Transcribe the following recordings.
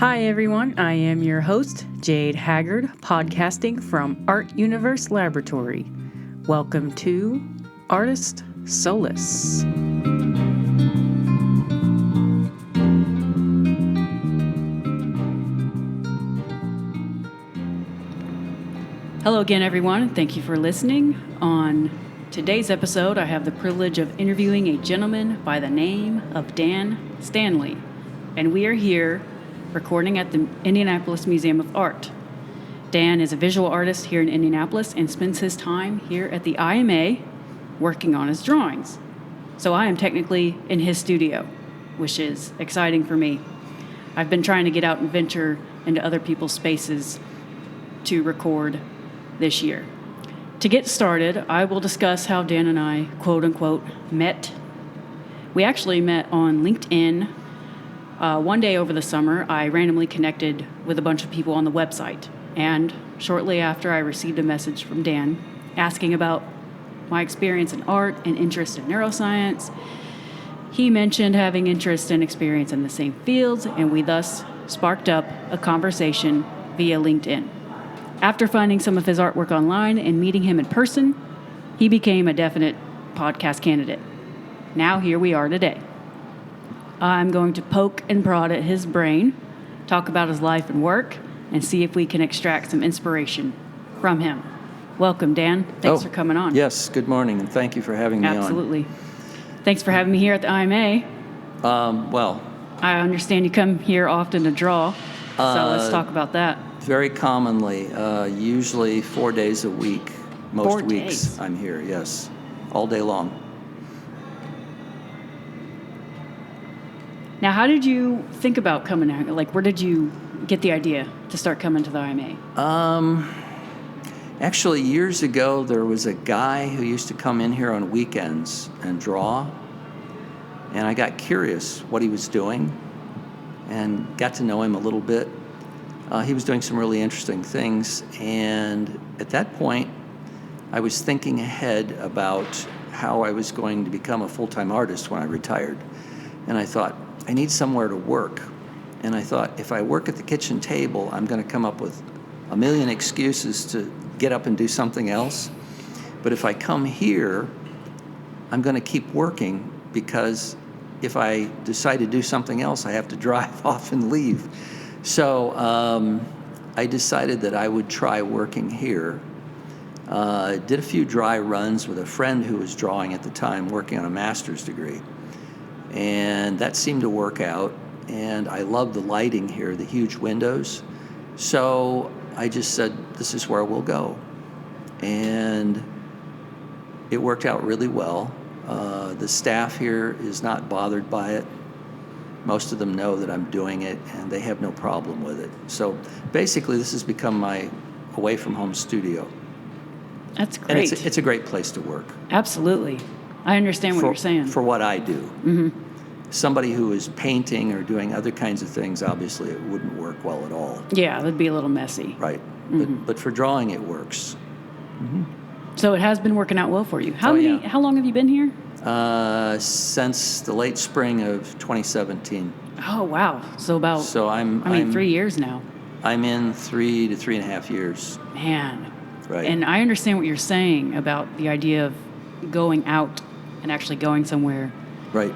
Hi everyone, I am your host, Jade Haggard, podcasting from Art Universe Laboratory. Welcome to Artist Solace. Hello again everyone, thank you for listening. On today's episode, I have the privilege of interviewing a gentleman by the name of Dan Stanley, and we are here recording at the Indianapolis Museum of Art. Dan is a visual artist here in Indianapolis and spends his time here at the IMA working on his drawings. So I am technically in his studio, which is exciting for me. I've been trying to get out and venture into other people's spaces to record this year. To get started, I will discuss how Dan and I, quote unquote, met. We actually met on LinkedIn. One day over the summer, I randomly connected with a bunch of people on the website, and shortly after I received a message from Dan asking about my experience in art and interest in neuroscience. He mentioned having interest and experience in the same fields, and we thus sparked up a conversation via LinkedIn. After finding some of his artwork online and meeting him in person, he became a definite podcast candidate. Now here we are today. I'm going to poke and prod at his brain, talk about his life and work, and see if we can extract some inspiration from him. Welcome, Dan. Thanks for coming on. Yes, good morning, and thank you for having me on. Absolutely. Thanks for having me here at the IMA. I understand you come here often to draw, so let's talk about that. Very commonly, usually 4 days a week. Most 4 weeks days. I'm here, yes, all day long. Now, how did you think about coming out? Like, where did you get the idea to start coming to the IMA? Actually, years ago, there was a guy who used to come in here on weekends and draw, and I got curious what he was doing and got to know him a little bit. He was doing some really interesting things, and at that point, I was thinking ahead about how I was going to become a full-time artist when I retired. And I thought, I need somewhere to work. And I thought, if I work at the kitchen table, I'm going to come up with a million excuses to get up and do something else. But if I come here, I'm going to keep working, because if I decide to do something else, I have to drive off and leave. So I decided that I would try working here. Did a few dry runs with a friend who was drawing at the time, working on a master's degree. And that seemed to work out. And I love the lighting here, the huge windows. So I just said, this is where we'll go. And it worked out really well. The staff here is not bothered by it. Most of them know that I'm doing it, and they have no problem with it. So basically, this has become my away-from-home studio. That's great. And it's a great place to work. Absolutely. I understand what you're saying. For what I do. Mm-hmm. Somebody who is painting or doing other kinds of things, obviously, it wouldn't work well at all. Yeah, that'd be a little messy. Right. Mm-hmm. But for drawing, it works. Mm-hmm. So it has been working out well for you. How long have you been here? Since the late spring of 2017. Oh, wow. So about, 3 years now. I'm in 3 to 3.5 years. Man. Right. And I understand what you're saying about the idea of going out and actually going somewhere. Right.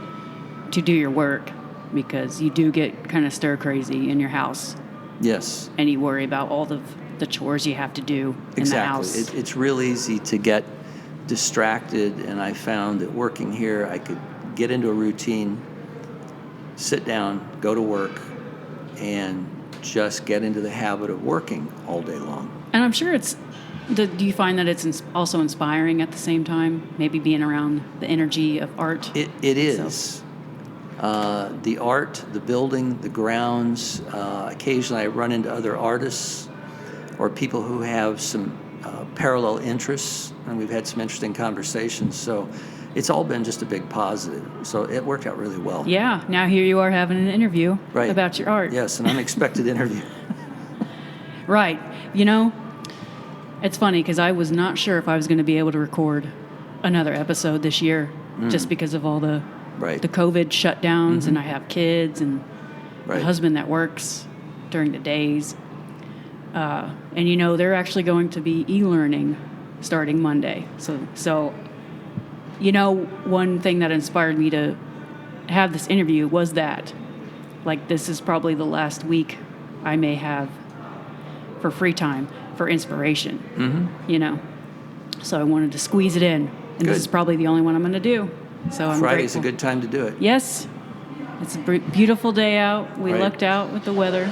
To do your work, because you do get kind of stir crazy in your house. Yes. And you worry about all of the chores you have to do in the house. Exactly. It's real easy to get distracted, and I found that working here, I could get into a routine, sit down, go to work, and just get into the habit of working all day long. And I'm sure do you find that it's also inspiring at the same time, maybe being around the energy of art? It is. The art, the building, the grounds. Occasionally I run into other artists or people who have some parallel interests, and we've had some interesting conversations. So it's all been just a big positive. So it worked out really well. Yeah. Now here you are having an interview right. about your art. Yes, an unexpected interview. Right. You know, it's funny because I was not sure if I was going to be able to record another episode this year just because of all the COVID shutdowns, and I have kids and a husband that works during the days. And, you know, they're actually going to be e-learning starting Monday. So, you know, one thing that inspired me to have this interview was that, like, this is probably the last week I may have for free time, for inspiration, you know. So I wanted to squeeze it in. And Good. This is probably the only one I'm going to do. So I'm Friday's grateful. a good time to do it. Yes. It's a beautiful day out. We Right. lucked out with the weather.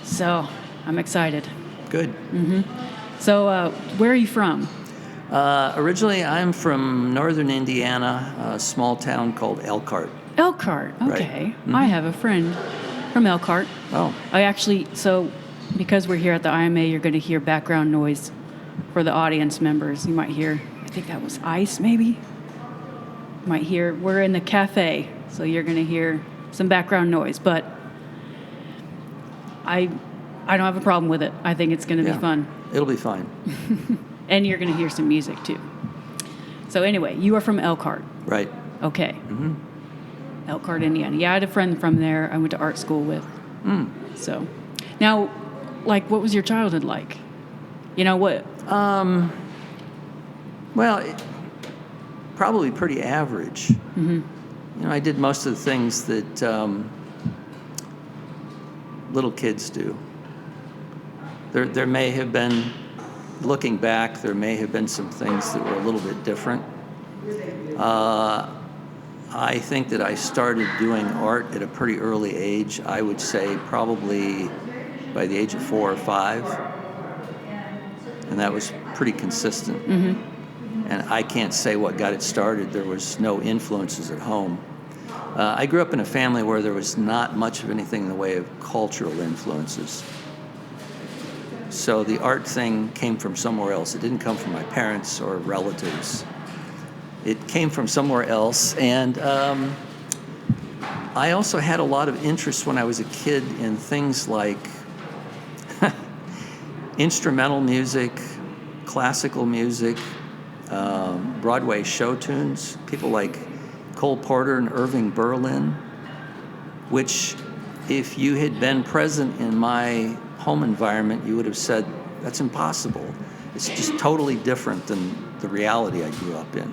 So I'm excited. Good. So where are you from? Originally, I'm from northern Indiana, a small town called Elkhart. Elkhart. Right. Okay. I have a friend from Elkhart. Oh, Because we're here at the IMA, you're going to hear background noise for the audience members. You might hear, I think that was ice, maybe. You might hear, we're in the cafe, so you're going to hear some background noise. But I don't have a problem with it. I think it's going to yeah. be fun. It'll be fine. And you're going to hear some music, too. So anyway, you are from Elkhart. Right. Okay. Elkhart, Indiana. Yeah, I had a friend from there I went to art school with. So now, like, what was your childhood like? You know what? Well, probably pretty average. You know, I did most of the things that little kids do. There may have been, looking back, there may have been some things that were a little bit different. I think that I started doing art at a pretty early age. I would say probably by the age of 4 or 5. And that was pretty consistent. And I can't say what got it started. There was no influences at home. I grew up in a family where there was not much of anything in the way of cultural influences. So the art thing came from somewhere else. It didn't come from my parents or relatives. It came from somewhere else. And I also had a lot of interest when I was a kid in things like instrumental music, classical music, Broadway show tunes, people like Cole Porter and Irving Berlin, which if you had been present in my home environment, you would have said, that's impossible. It's just totally different than the reality I grew up in.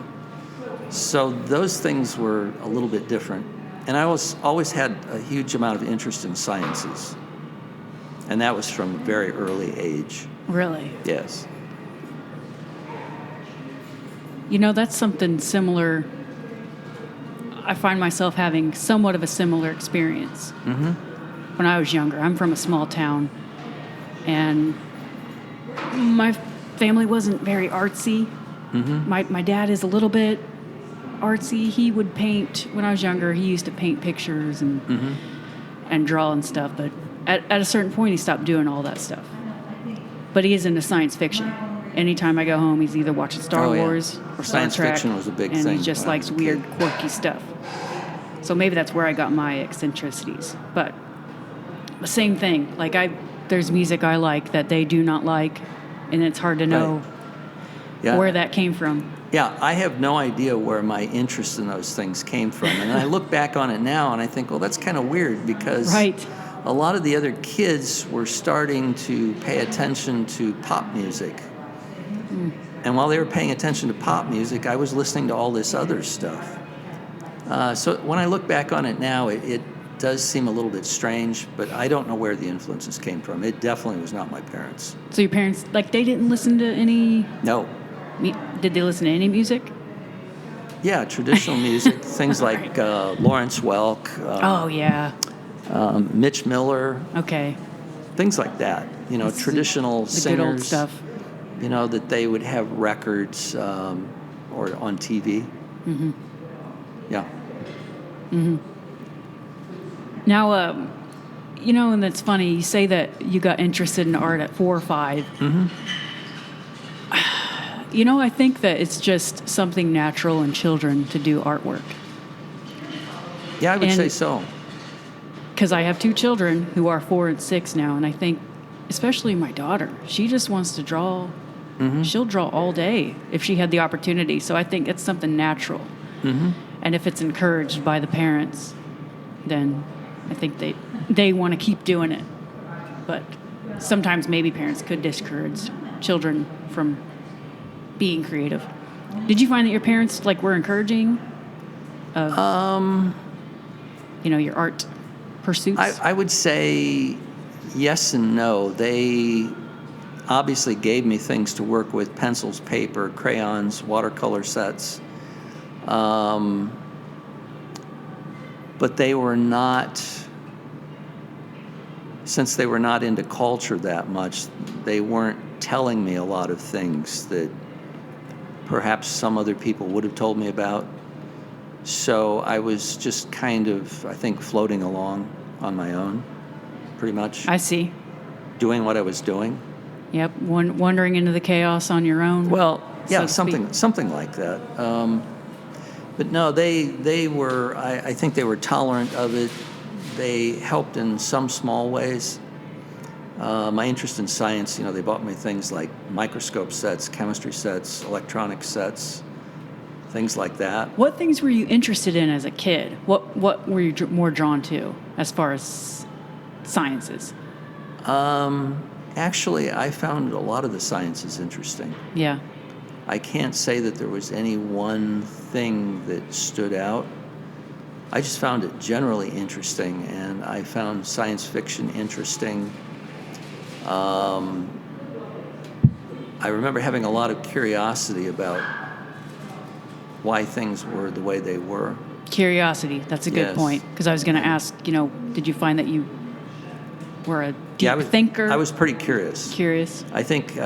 So those things were a little bit different. And I always had a huge amount of interest in sciences. And that was from a very early age. Really? Yes. You know, that's something similar. I find myself having somewhat of a similar experience. When I was younger, I'm from a small town, and my family wasn't very artsy. My dad is a little bit artsy. He would paint, when I was younger, he used to paint pictures and draw and stuff, but at a certain point he stopped doing all that stuff. But he is into science fiction. Anytime I go home, he's either watching Star Wars or Star Science Trek, fiction was a big and thing he just when I likes was a weird, kid. quirky stuff. So maybe that's where I got my eccentricities. But the same thing. Like, there's music I like that they do not like, and it's hard to know where that came from. Yeah, I have no idea where my interest in those things came from. And I look back on it now and I think, well, that's kind of weird because a lot of the other kids were starting to pay attention to pop music. And while they were paying attention to pop music, I was listening to all this other stuff. So when I look back on it now, it does seem a little bit strange, but I don't know where the influences came from. It definitely was not my parents. So your parents, like, they didn't listen to any... No. Did they listen to any music? Yeah, traditional music, things like Lawrence Welk. Mitch Miller. Okay. Things like that. You know, traditional the singers. good old stuff. You know, that they would have records or on TV. Yeah. Now, you know, and it's funny, you say that you got interested in art at 4 or 5. You know, I think that it's just something natural in children to do artwork. Yeah, I would say so. Because I have 2 children who are 4 and 6 now, and I think, especially my daughter, she just wants to draw. She'll draw all day if she had the opportunity. So I think it's something natural. And if it's encouraged by the parents, then I think they want to keep doing it. But sometimes maybe parents could discourage children from being creative. Did you find that your parents were encouraging of your art pursuits? I would say yes and no. They obviously gave me things to work with: pencils, paper, crayons, watercolor sets. But they were not, since they were not into culture that much, they weren't telling me a lot of things that perhaps some other people would have told me about. So I was just kind of, I think, floating along on my own, pretty much. I see. Doing what I was doing. Yep, wandering into the chaos on your own. Well, yeah, so to speak. something like that. But no, they were, I think they were tolerant of it. They helped in some small ways. My interest in science, they bought me things like microscope sets, chemistry sets, electronic sets, things like that. What things were you interested in as a kid? What were you more drawn to as far as sciences? Actually, I found a lot of the sciences interesting. Yeah. I can't say that there was any one thing that stood out. I just found it generally interesting, and I found science fiction interesting. I remember having a lot of curiosity about why things were the way they were. Curiosity, that's a good Yes. point. Because I was going to ask, did you find that you were a deep thinker? I was pretty curious. Curious? I think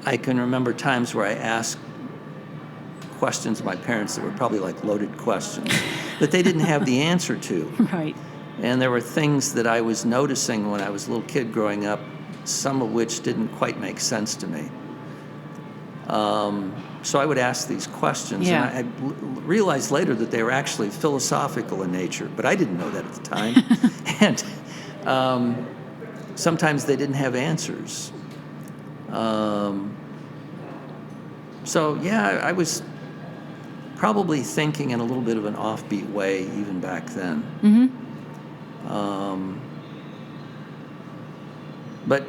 I can remember times where I asked questions of my parents that were probably loaded questions that they didn't have the answer to. Right. And there were things that I was noticing when I was a little kid growing up, some of which didn't quite make sense to me. So I would ask these questions, Yeah. and I realized later that they were actually philosophical in nature, but I didn't know that at the time. And sometimes they didn't have answers. So yeah, I was probably thinking in a little bit of an offbeat way even back then. Mm-hmm. But,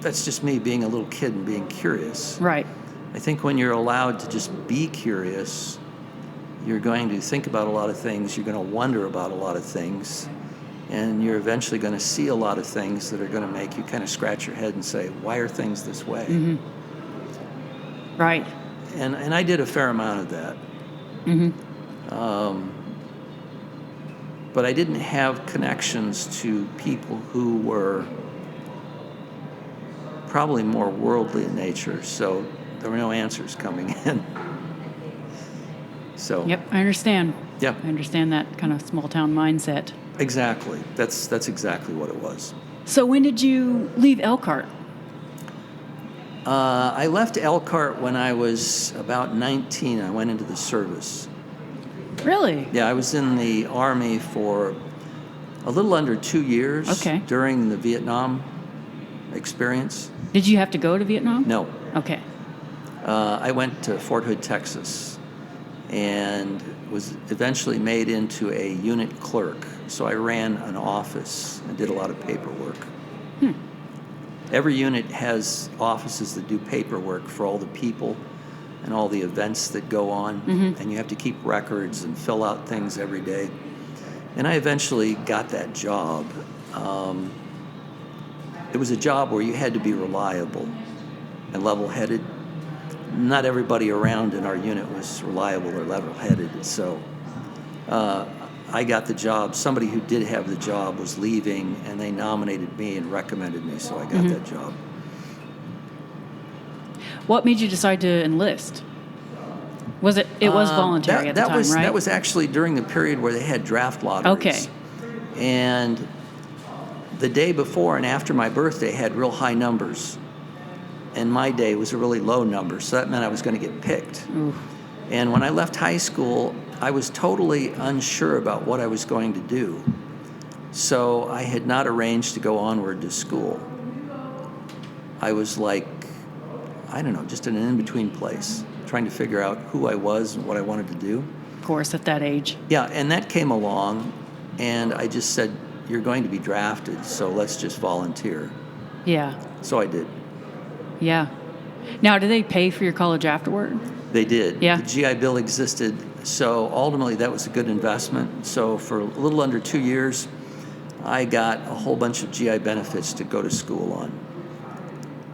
that's just me being a little kid and being curious. Right. I think when you're allowed to just be curious, you're going to think about a lot of things, you're going to wonder about a lot of things, and you're eventually going to see a lot of things that are going to make you kind of scratch your head and say, why are things this way? Mm-hmm. Right. And I did a fair amount of that. Mm-hmm. But I didn't have connections to people who were probably more worldly in nature, so there were no answers coming in. So. Yep, I understand. Yeah. I understand that kind of small town mindset. Exactly. That's exactly what it was. So when did you leave Elkhart? I left Elkhart when I was about 19. I went into the service. Really? Yeah, I was in the Army for a little under 2 years. Okay. During the Vietnam experience. Did you have to go to Vietnam? No. Okay. I went to Fort Hood, Texas, and was eventually made into a unit clerk. So I ran an office and did a lot of paperwork. Every unit has offices that do paperwork for all the people and all the events that go on, and you have to keep records and fill out things every day. And I eventually got that job. It was a job where you had to be reliable and level-headed. Not everybody around in our unit was reliable or level-headed, so I got the job. Somebody who did have the job was leaving, and they nominated me and recommended me, so I got that job. What made you decide to enlist? Was it was voluntary at the time, right? That was actually during the period where they had draft lotteries. Okay. And the day before and after my birthday had real high numbers. And my day was a really low number, so that meant I was going to get picked. Ooh. And when I left high school, I was totally unsure about what I was going to do. So I had not arranged to go onward to school. I was just in an in-between place, trying to figure out who I was and what I wanted to do. Of course, at that age. Yeah, and that came along, And I just said, you're going to be drafted, so let's just volunteer. Yeah. So I did. Yeah. Now, do they pay for your college afterward? They did. Yeah. The GI Bill existed, so ultimately that was a good investment. So for a little under 2 years, I got a whole bunch of GI benefits to go to school on.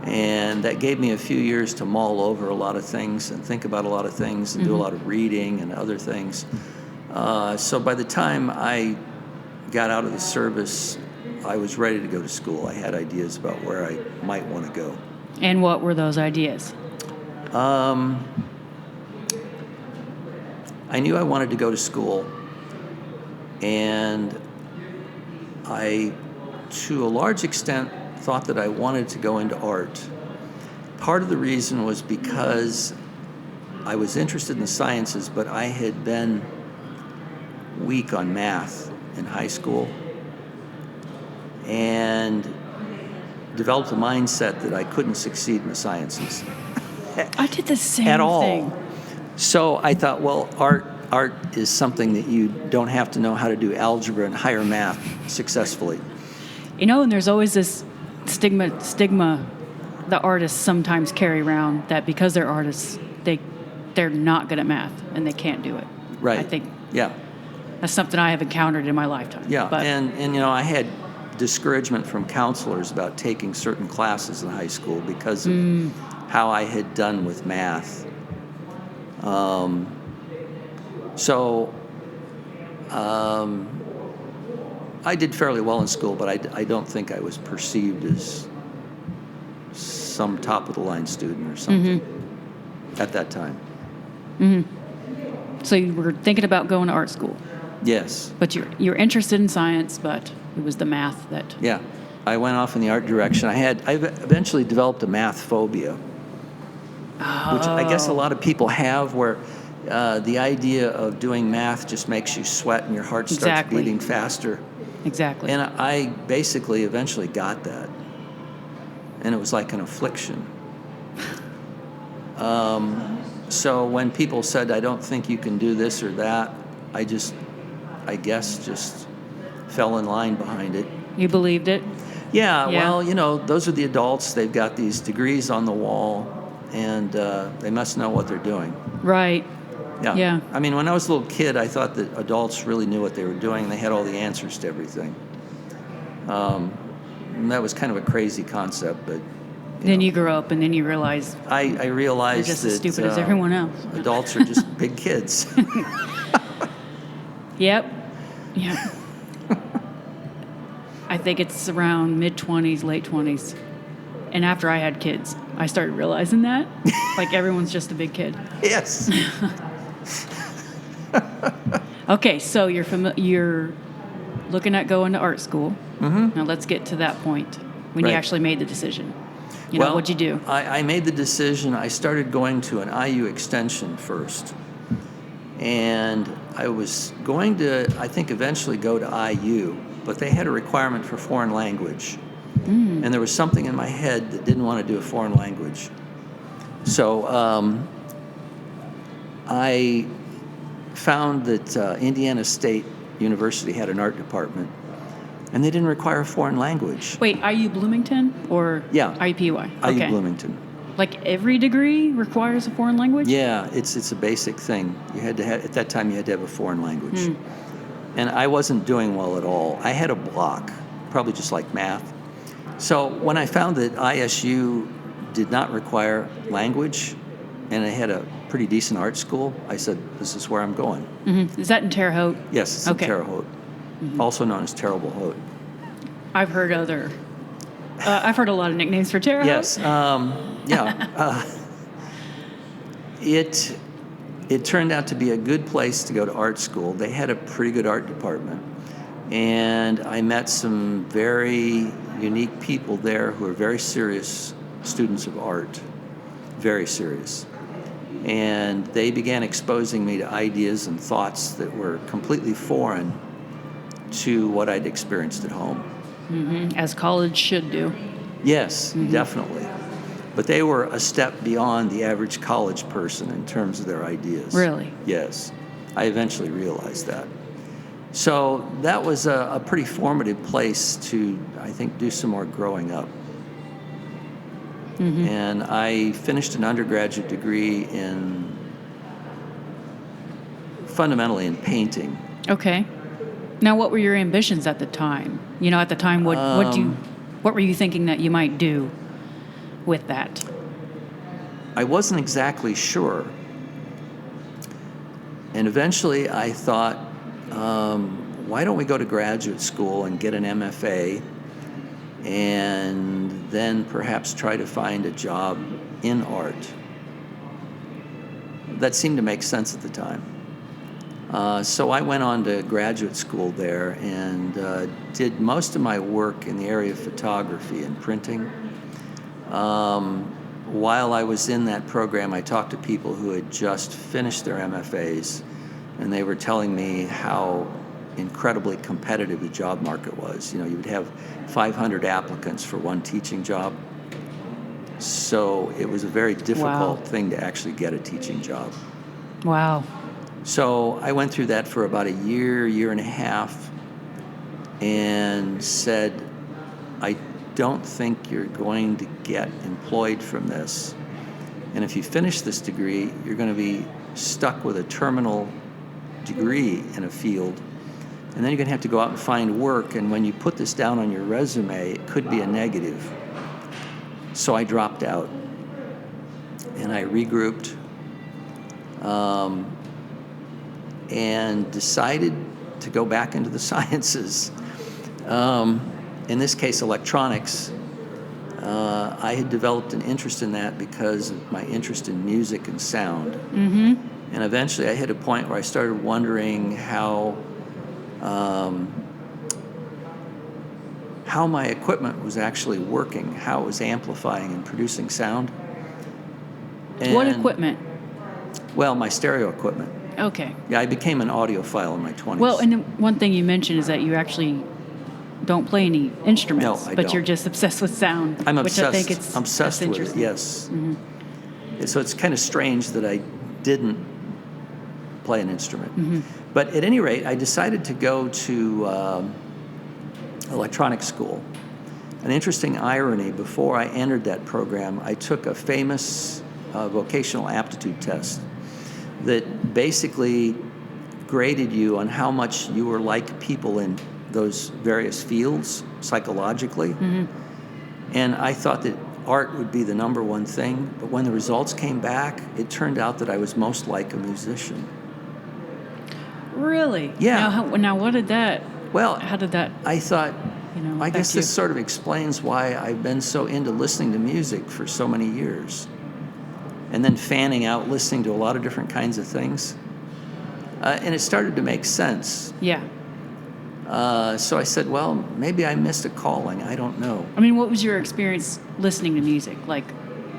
And that gave me a few years to mull over a lot of things and think about a lot of things and do a lot of reading and other things. So by the time I got out of the service, I was ready to go to school. I had ideas about where I might want to go. And what were those ideas? I knew I wanted to go to school, and I, to a large extent, thought that I wanted to go into art. Part of the reason was because I was interested in the sciences, but I had been weak on math in high school and developed a mindset that I couldn't succeed in the sciences. I did the same At all. thing. So I thought, well, art is something that you don't have to know how to do algebra and higher math successfully. You know, and there's always this stigma the artists sometimes carry around, that because they're artists, they're not good at math and they can't do it. Right. I think Yeah. that's something I have encountered in my lifetime. Yeah. But And you know, I had discouragement from counselors about taking certain classes in high school because of how I had done with math. I did fairly well in school, but I don't think I was perceived as some top-of-the-line student or something at that time. so you were thinking about going to art school, Yes. but you're interested in science, but it was the math that. Yeah. I went off in the art direction. I eventually developed a math phobia, which I guess a lot of people have, where the idea of doing math just makes you sweat and your heart starts Exactly. beating faster. Exactly. And I basically eventually got that. And it was like an affliction. So when people said, I don't think you can do this or that, I guess just fell in line behind it. You believed it? Yeah, Yeah. well, you know, those are the adults. They've got these degrees on the wall, and they must know what they're doing. Right. Yeah. Yeah. I mean, when I was a little kid, I thought that adults really knew what they were doing. They had all the answers to everything. And that was kind of a crazy concept, but Then you grow up and then you realize I you're realized just that as stupid as everyone else. adults are just big kids. Yep. Yep. I think it's around mid-20s, late 20s. And after I had kids, I started realizing that. Like everyone's just a big kid. Yes. Okay, so you're looking at going to art school. Now let's get to that point when you Right. actually made the decision. You know, what'd you do? I made the decision. I started going to an IU extension first. And I was going to, I think, eventually go to IU, but they had a requirement for foreign language. And there was something in my head that didn't want to do a foreign language. So I found that Indiana State University had an art department, and they didn't require a foreign language. Wait, IU Bloomington or Yeah. IUPUI? IU Bloomington. Like every degree requires a foreign language? Yeah, it's a basic thing. You had to have, at that time, you had to have a foreign language. And I wasn't doing well at all. I had a block, probably just like math. So when I found that ISU did not require language, and it had a pretty decent art school, I said, this is where I'm going. Is that in Terre Haute? Yes, it's Okay. in Terre Haute, also known as Terrible Haute. I've heard I've heard a lot of nicknames for Terre Haute. Yes, yeah. It turned out to be a good place to go to art school. They had a pretty good art department. And I met some very unique people there who are very serious students of art, very serious. And they began exposing me to ideas and thoughts that were completely foreign to what I'd experienced at home. As college should do. Yes, definitely. But they were a step beyond the average college person in terms of their ideas. Really? Yes. I eventually realized that. So that was a pretty formative place to, I think, do some more growing up. Mm-hmm. And I finished an undergraduate degree fundamentally in painting. Okay. Now, what were your ambitions at the time? At the time, what were you thinking that you might do with that? I wasn't exactly sure. And eventually I thought, why don't we go to graduate school and get an MFA and then perhaps try to find a job in art? That seemed to make sense at the time. So I went on to graduate school there and did most of my work in the area of photography and printing. While I was in that program, I talked to people who had just finished their MFAs, and they were telling me how incredibly competitive the job market was. You would have 500 applicants for one teaching job. So it was a very difficult thing to actually get a teaching job. Wow. So I went through that for about a year and a half, and said, I don't think you're going to get employed from this. And if you finish this degree, you're going to be stuck with a terminal degree in a field. And then you're going to have to go out and find work. And when you put this down on your resume, it could be a negative. So I dropped out. And I regrouped and decided to go back into the sciences. In this case, electronics. I had developed an interest in that because of my interest in music and sound. Mm-hmm. And eventually I hit a point where I started wondering how my equipment was actually working, how it was amplifying and producing sound. And, what equipment? Well, my stereo equipment. Okay. Yeah, I became an audiophile in my 20s. Well, and one thing you mentioned is that you actually don't play any instruments, No, I but don't. you're just obsessed with sound. I'm which obsessed. I think it's I'm obsessed that's with it. interesting. Yes. Mm-hmm. So it's kind of strange that I didn't play an instrument. Mm-hmm. But at any rate, I decided to go to electronics school. An interesting irony: before I entered that program, I took a famous vocational aptitude test that basically graded you on how much you were like people in those various fields psychologically. Mm-hmm. And I thought that art would be the number one thing, but when the results came back, it turned out that I was most like a musician. Really? Yeah. Now what did that? Well, How did that? I thought, I guess affect you? this sort of explains why I've been so into listening to music for so many years. And then fanning out, listening to a lot of different kinds of things. And it started to make sense. Yeah. So I said, well, maybe I missed a calling. I don't know. I mean, what was your experience listening to music? Like,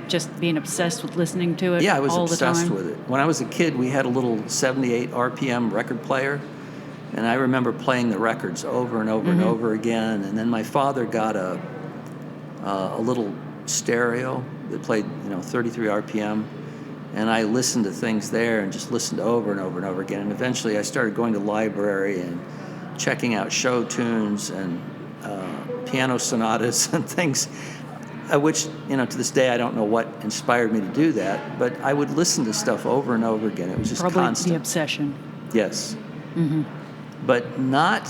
just being obsessed with listening to it Yeah, I was all the obsessed time? with it. When I was a kid, we had a little 78 RPM record player. And I remember playing the records over and over and over again. And then my father got a little stereo that played, 33 RPM. And I listened to things there and just listened over and over and over again. And eventually I started going to the library and checking out show tunes and piano sonatas and things, which, to this day, I don't know what inspired me to do that. But I would listen to stuff over and over again. It was just Probably constant. the obsession. Yes. Mm-hmm. But not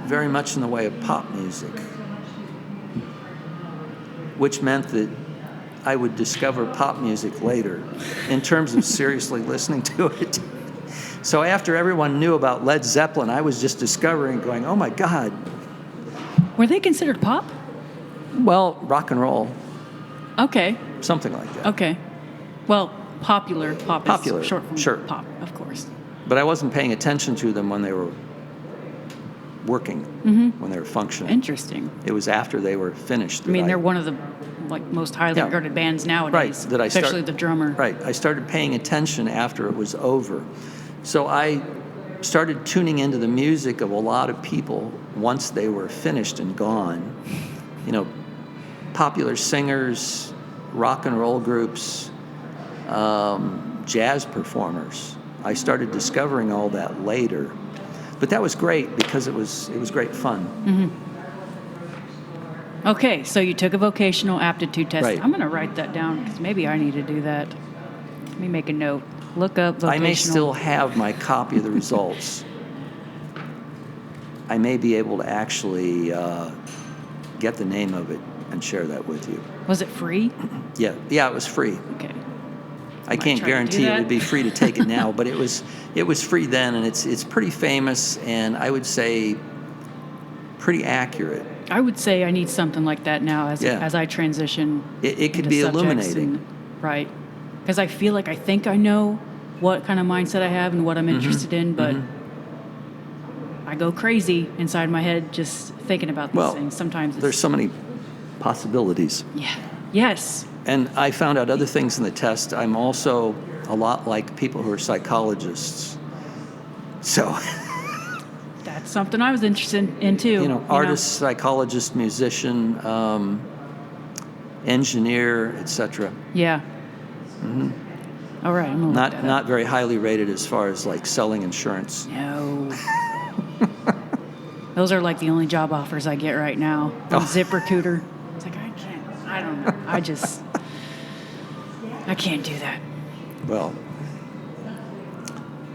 very much in the way of pop music, which meant that I would discover pop music later in terms of seriously listening to it. So after everyone knew about Led Zeppelin, I was just discovering, going, oh my God. Were they considered pop? Well, rock and roll, Okay. something like that. Okay. Well, popular. Pop Popular, is short from sure. pop, of course. But I wasn't paying attention to them when they were working, when they were functioning. Interesting. It was after they were finished. I mean, they're one of the most highly Yeah. regarded bands nowadays. Right, that I especially the drummer. Right, I started paying attention after it was over. So I started tuning into the music of a lot of people once they were finished and gone. Popular singers, rock and roll groups, jazz performers. I started discovering all that later. But that was great because it was great fun. Okay, so you took a vocational aptitude test. Right. I'm going to write that down because maybe I need to do that. Let me make a note. Look up vocational. I may still have my copy of the results. I may be able to actually get the name of it and share that with you. Was it free? Yeah, it was free. Okay. I can't guarantee it would be free to take it now, but it was free then, and it's pretty famous, and I would say pretty accurate. I would say I need something like that now as I transition. It could into be subjects illuminating. Right. Because I feel like I think I know what kind of mindset I have and what I'm interested in, but I go crazy inside my head just thinking about these things. Sometimes there's so many possibilities. Yeah. Yes. And I found out other things in the test. I'm also a lot like people who are psychologists. So that's something I was interested in too. Artist, psychologist, musician, engineer, etc. Yeah. All right. I'm gonna not very highly rated as far as like selling insurance. No. Those are like the only job offers I get right now. ZipRecruiter. It's like I don't know. I can't do that. Well,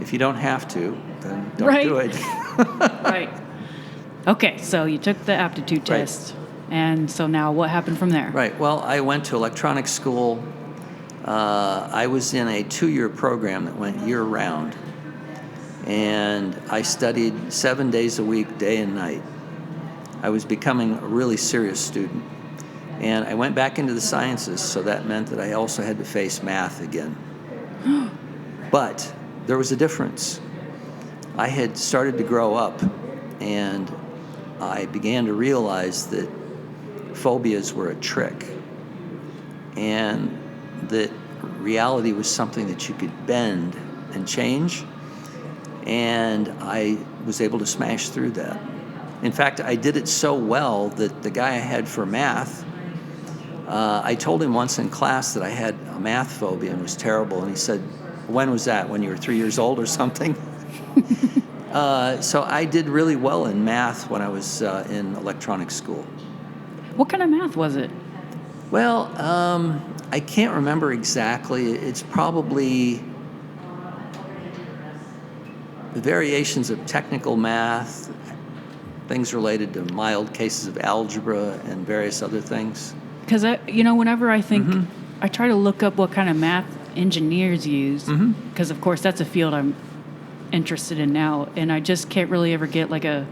if you don't have to, then don't do it. Right. Okay, so you took the aptitude test. And so now what happened from there? Right. Well, I went to electronics school. I was in a 2-year program that went year-round. And I studied 7 days a week, day and night. I was becoming a really serious student. And I went back into the sciences, so that meant that I also had to face math again. But there was a difference. I had started to grow up, and I began to realize that phobias were a trick, and that reality was something that you could bend and change, and I was able to smash through that. In fact, I did it so well that the guy I had for math, I told him once in class that I had a math phobia and was terrible, and he said, "When was that? When you were 3 years old or something?" So I did really well in math when I was in electronics school. What kind of math was it? Well, I can't remember exactly. It's probably the variations of technical math, things related to mild cases of algebra and various other things. Because, whenever I think, I try to look up what kind of math engineers use, because, of course, that's a field I'm interested in now, and I just can't really ever get, like, a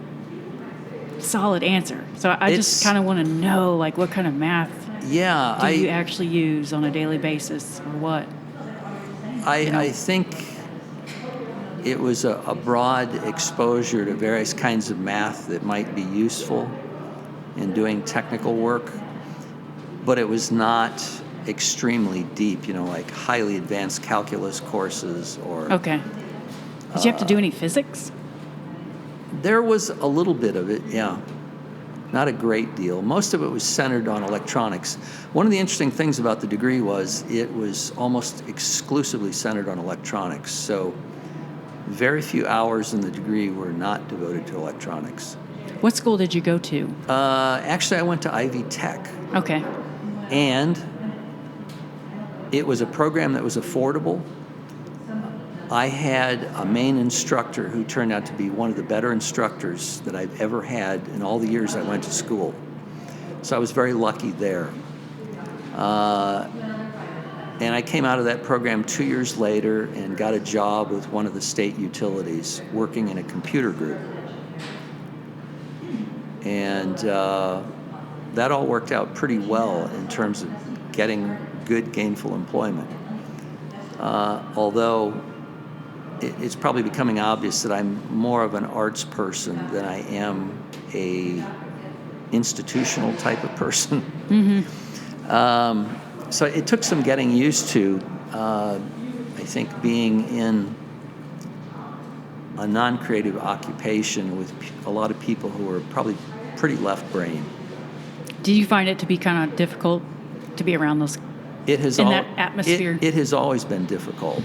solid answer. So I just kind of want to know, like, what kind of math do you actually use on a daily basis, or what? I think it was a broad exposure to various kinds of math that might be useful in doing technical work, but it was not extremely deep, like highly advanced calculus courses or... Okay. Did you have to do any physics? There was a little bit of it, yeah. Not a great deal. Most of it was centered on electronics. One of the interesting things about the degree was it was almost exclusively centered on electronics. So very few hours in the degree were not devoted to electronics. What school did you go to? Actually, I went to Ivy Tech. Okay. And it was a program that was affordable. I had a main instructor who turned out to be one of the better instructors that I've ever had in all the years I went to school. So I was very lucky there. And I came out of that program 2 years later and got a job with one of the state utilities working in a computer group. And that all worked out pretty well in terms of getting good gainful employment. Although it's probably becoming obvious that I'm more of an arts person than I am a institutional type of person. So it took some getting used to. I think being in a non-creative occupation with a lot of people who are probably pretty left-brain. Do you find it to be kind of difficult to be around those that atmosphere? It has always been difficult.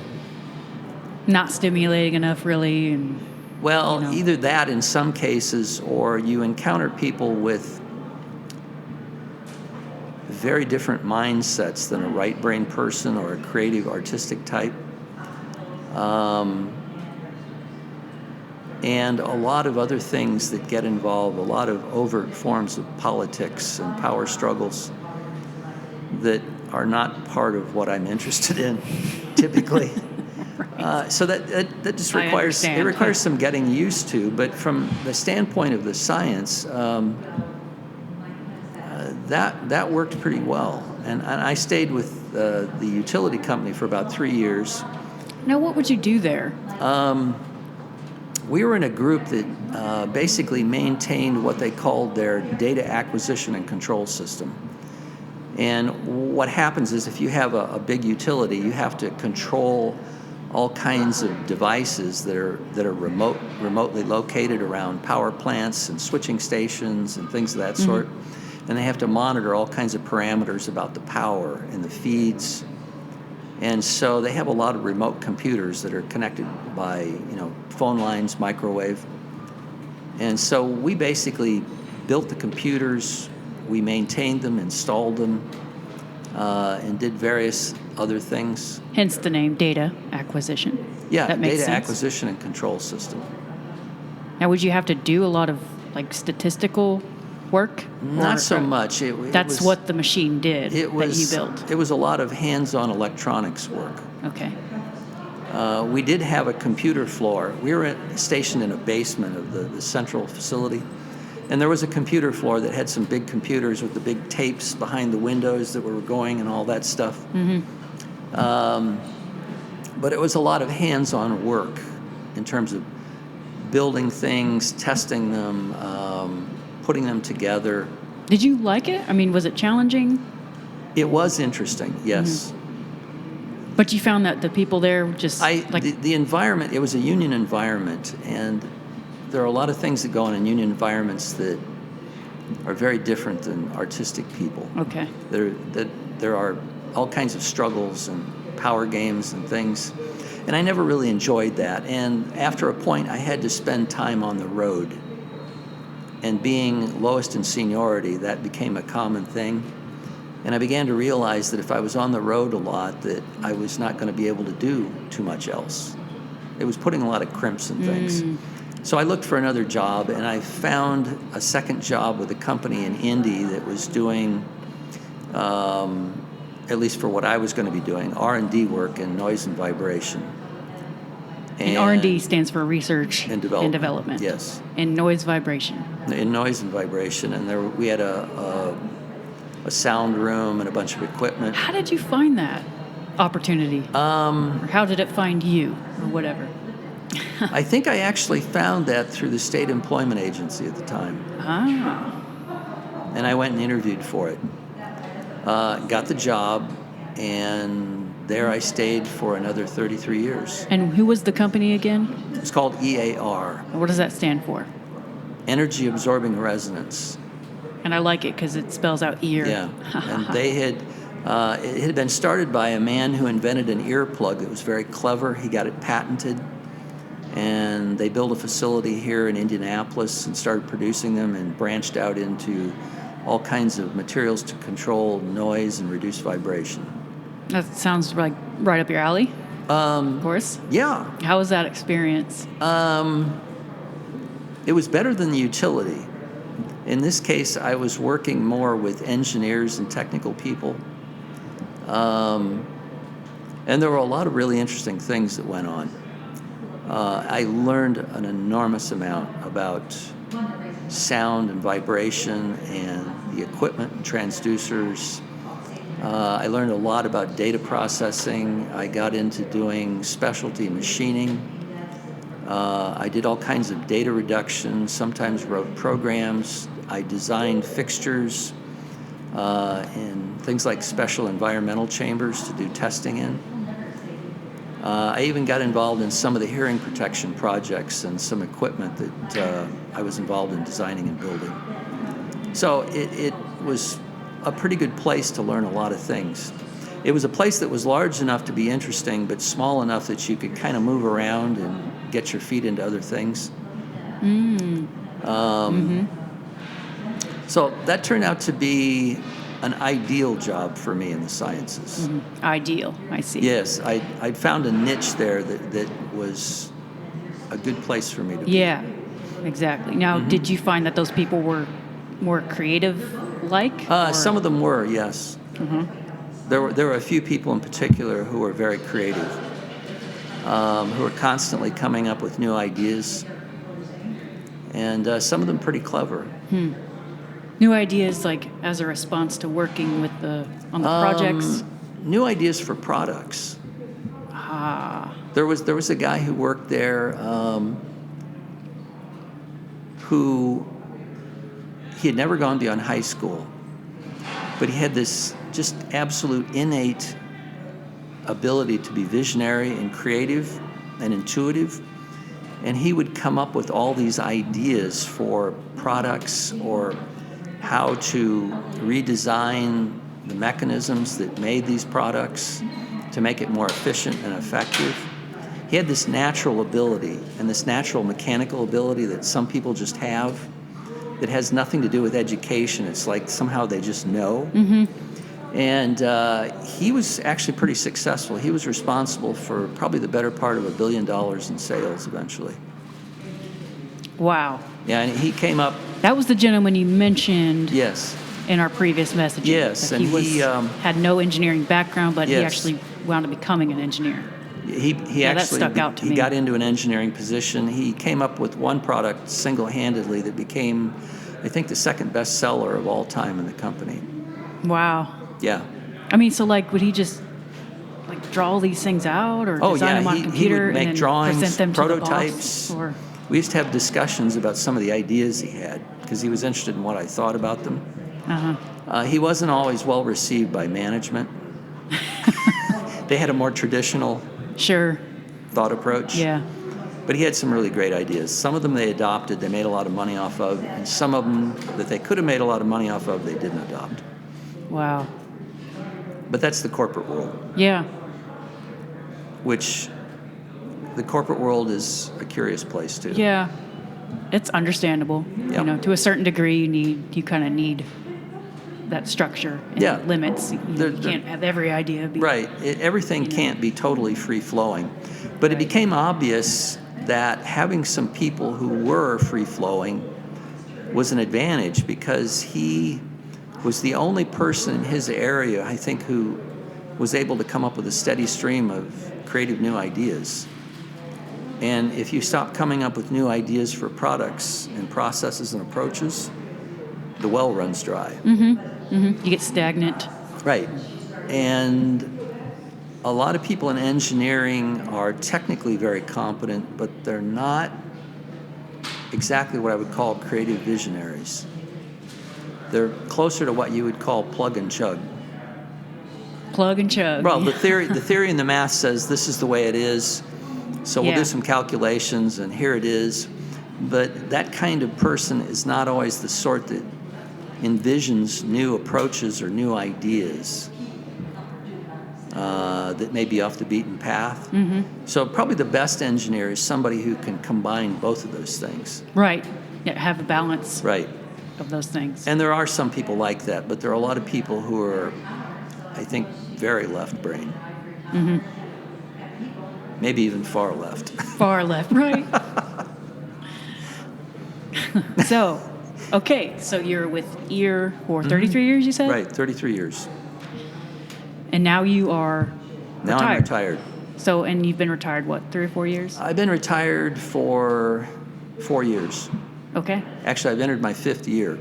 Not stimulating enough, really. And Well, you know? either that in some cases, or you encounter people with very different mindsets than a right brain person or a creative artistic type. And a lot of other things that get involved, a lot of overt forms of politics and power struggles that are not part of what I'm interested in, typically. Right. So that just I requires understand. some getting used to. But from the standpoint of the science, that worked pretty well. And I stayed with the utility company for about 3 years. Now, what would you do there? We were in a group that basically maintained what they called their data acquisition and control system. And what happens is if you have a big utility, you have to control all kinds of devices that are remotely located around power plants and switching stations and things of that sort. And they have to monitor all kinds of parameters about the power and the feeds. And so they have a lot of remote computers that are connected by, phone lines, microwave. And so we basically built the computers, we maintained them, installed them, and did various other things. Hence the name data acquisition. Yeah, that makes data sense. acquisition and control system. Now, would you have to do a lot of statistical work? Not so much. That's what the machine did that you built. It was a lot of hands-on electronics work. Okay. We did have a computer floor. We were stationed in a basement of the central facility. And there was a computer floor that had some big computers with the big tapes behind the windows that were going and all that stuff. But it was a lot of hands-on work in terms of building things, testing them, putting them together. Did you like it? I mean, was it challenging? It was interesting, yes. But you found that the people there just the environment, it was a union environment, and there are a lot of things that go on in union environments that are very different than artistic people. Okay. There are all kinds of struggles and power games and things, and I never really enjoyed that. And after a point, I had to spend time on the road. And being lowest in seniority, that became a common thing. And I began to realize that if I was on the road a lot, that I was not going to be able to do too much else. It was putting a lot of crimps in things. So I looked for another job, and I found a second job with a company in Indy that was doing, at least for what I was going to be doing, R&D work in noise and vibration. And R&D stands for research and development. Yes. And noise vibration. In noise and vibration, and we had a sound room and a bunch of equipment. How did you find that opportunity? Or how did it find you, or whatever? I think I actually found that through the state employment agency at the time. And I went and interviewed for it. Got the job, and there I stayed for another 33 years. And who was the company again? It's called EAR. What does that stand for? Energy Absorbing Resonance. And I like it because it spells out ear. Yeah, and they had, it had been started by a man who invented an earplug that was very clever. He got it patented, and they built a facility here in Indianapolis and started producing them and branched out into all kinds of materials to control noise and reduce vibration. That sounds like right up your alley, of course. Yeah. How was that experience? It was better than the utility. In this case, I was working more with engineers and technical people. And there were a lot of really interesting things that went on. I learned an enormous amount about sound and vibration and the equipment and transducers. I learned a lot about data processing. I got into doing specialty machining. I did all kinds of data reduction, sometimes wrote programs. I designed fixtures and things like special environmental chambers to do testing in. I even got involved in some of the hearing protection projects and some equipment that I was involved in designing and building. So it was a pretty good place to learn a lot of things. It was a place that was large enough to be interesting, but small enough that you could kind of move around and get your feet into other things. So that turned out to be an ideal job for me in the sciences. Ideal, I see. Yes, I'd found a niche there that was a good place for me to be. Yeah, exactly. Now, did you find that those people were more creative-like? Some of them were, yes. There were a few people in particular who were very creative, who were constantly coming up with new ideas, and some of them pretty clever. New ideas, like as a response to working with on the projects? New ideas for products. There was a guy who worked there who he had never gone beyond high school, but he had this just absolute innate ability to be visionary and creative and intuitive, and he would come up with all these ideas for products or how to redesign the mechanisms that made these products to make it more efficient and effective. He had this natural ability and this natural mechanical ability that some people just have that has nothing to do with education. It's like somehow they just know. And he was actually pretty successful. He was responsible for probably the better part of $1 billion in sales eventually. Wow. Yeah, and he came up. That was the gentleman you mentioned Yes. in our previous messaging. Yes, That and he had no engineering background, but he Yes. actually wound up becoming an engineer. He Yeah, that actually stuck out to he me. got into an engineering position. He came up with one product single-handedly that became, I think, the second best seller of all time in the company. Wow. Yeah. I mean, so like, would he just like draw all these things out, or design them on a he computer would make and then drawings, present them to the prototypes. boss? Or We used to have discussions about some of the ideas he had because he was interested in what I thought about them. He wasn't always well received by management. They had a more traditional sure. thought approach. Yeah. But he had some really great ideas. Some of them they adopted, they made a lot of money off of, and some of them that they could have made a lot of money off of, they didn't adopt. Wow. But that's the corporate world, Yeah. which the corporate world is a curious place too. Yeah. It's understandable. Yeah. You know, to a certain degree, you kind of need that structure and Yeah. limits. You There- can't have every idea be Right. Everything can't be totally free-flowing. But it became obvious that having some people who were free-flowing was an advantage because he was the only person in his area, I think, who was able to come up with a steady stream of creative new ideas. And if you stop coming up with new ideas for products and processes and approaches, the well runs dry. You get stagnant. Right. And a lot of people in engineering are technically very competent, but they're not exactly what I would call creative visionaries. They're closer to what you would call plug and chug. Plug and chug. Well, the theory and the math says this is the way it is, so we'll Yeah. do some calculations and here it is. But that kind of person is not always the sort that envisions new approaches or new ideas that may be off the beaten path. So probably the best engineer is somebody who can combine both of those things. Right. Yeah, have a balance Right. of those things. And there are some people like that, but there are a lot of people who are, I think, very left brain. Maybe even far left. Far left, right. So, okay, so you're with EAR for 33 years, you said? Right, 33 years. And now you are Now retired. I'm retired. So, and you've been retired, what, 3 or 4 years? I've been retired for 4 years. Okay. Actually, I've entered my 5th year.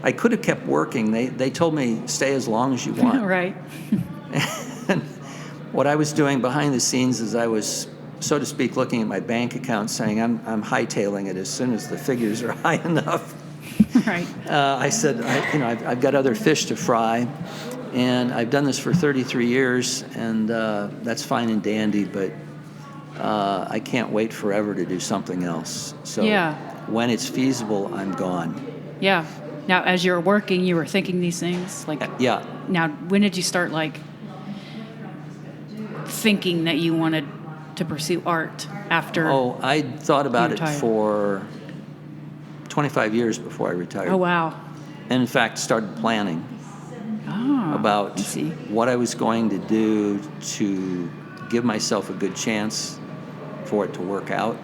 I could have kept working. They told me stay as long as you want. Right. And what I was doing behind the scenes is I was, so to speak, looking at my bank account saying I'm hightailing it as soon as the figures are high enough. Right. I said, I've got other fish to fry, and I've done this for 33 years, and that's fine and dandy, but I can't wait forever to do something else. So Yeah. when it's feasible, I'm gone. Yeah. Now, as you're working, you were thinking these things? Like, Yeah. now, when did you start, like, thinking that you wanted to pursue art after? Oh, I thought about you it retired? for 25 years before I retired. Oh, wow. And in fact, started planning about I see. what I was going to do to give myself a good chance for it to work out.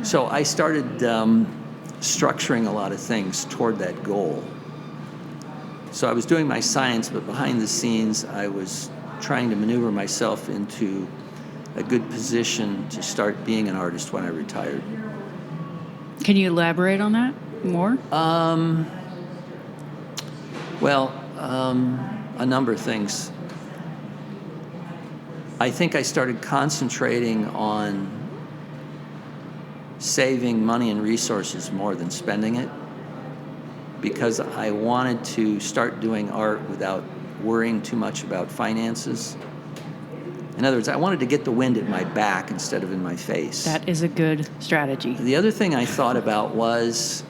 So I started structuring a lot of things toward that goal. So I was doing my science, but behind the scenes, I was trying to maneuver myself into a good position to start being an artist when I retired. Can you elaborate on that more? A number of things. I think I started concentrating on saving money and resources more than spending it, because I wanted to start doing art without worrying too much about finances. In other words, I wanted to get the wind at my back instead of in my face. That is a good strategy. The other thing I thought about was,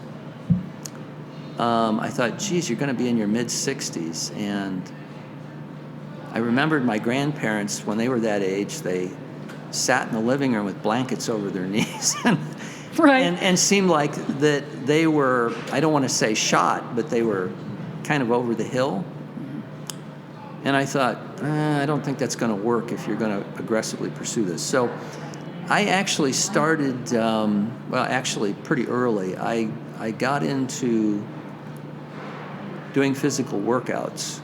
I thought, geez, you're going to be in your mid-60s. And I remembered my grandparents, when they were that age, they sat in the living room with blankets over their knees Right. and seemed like that they were, I don't want to say shot, but they were kind of over the hill. And I thought, I don't think that's going to work if you're going to aggressively pursue this. So I actually started, pretty early. I got into doing physical workouts.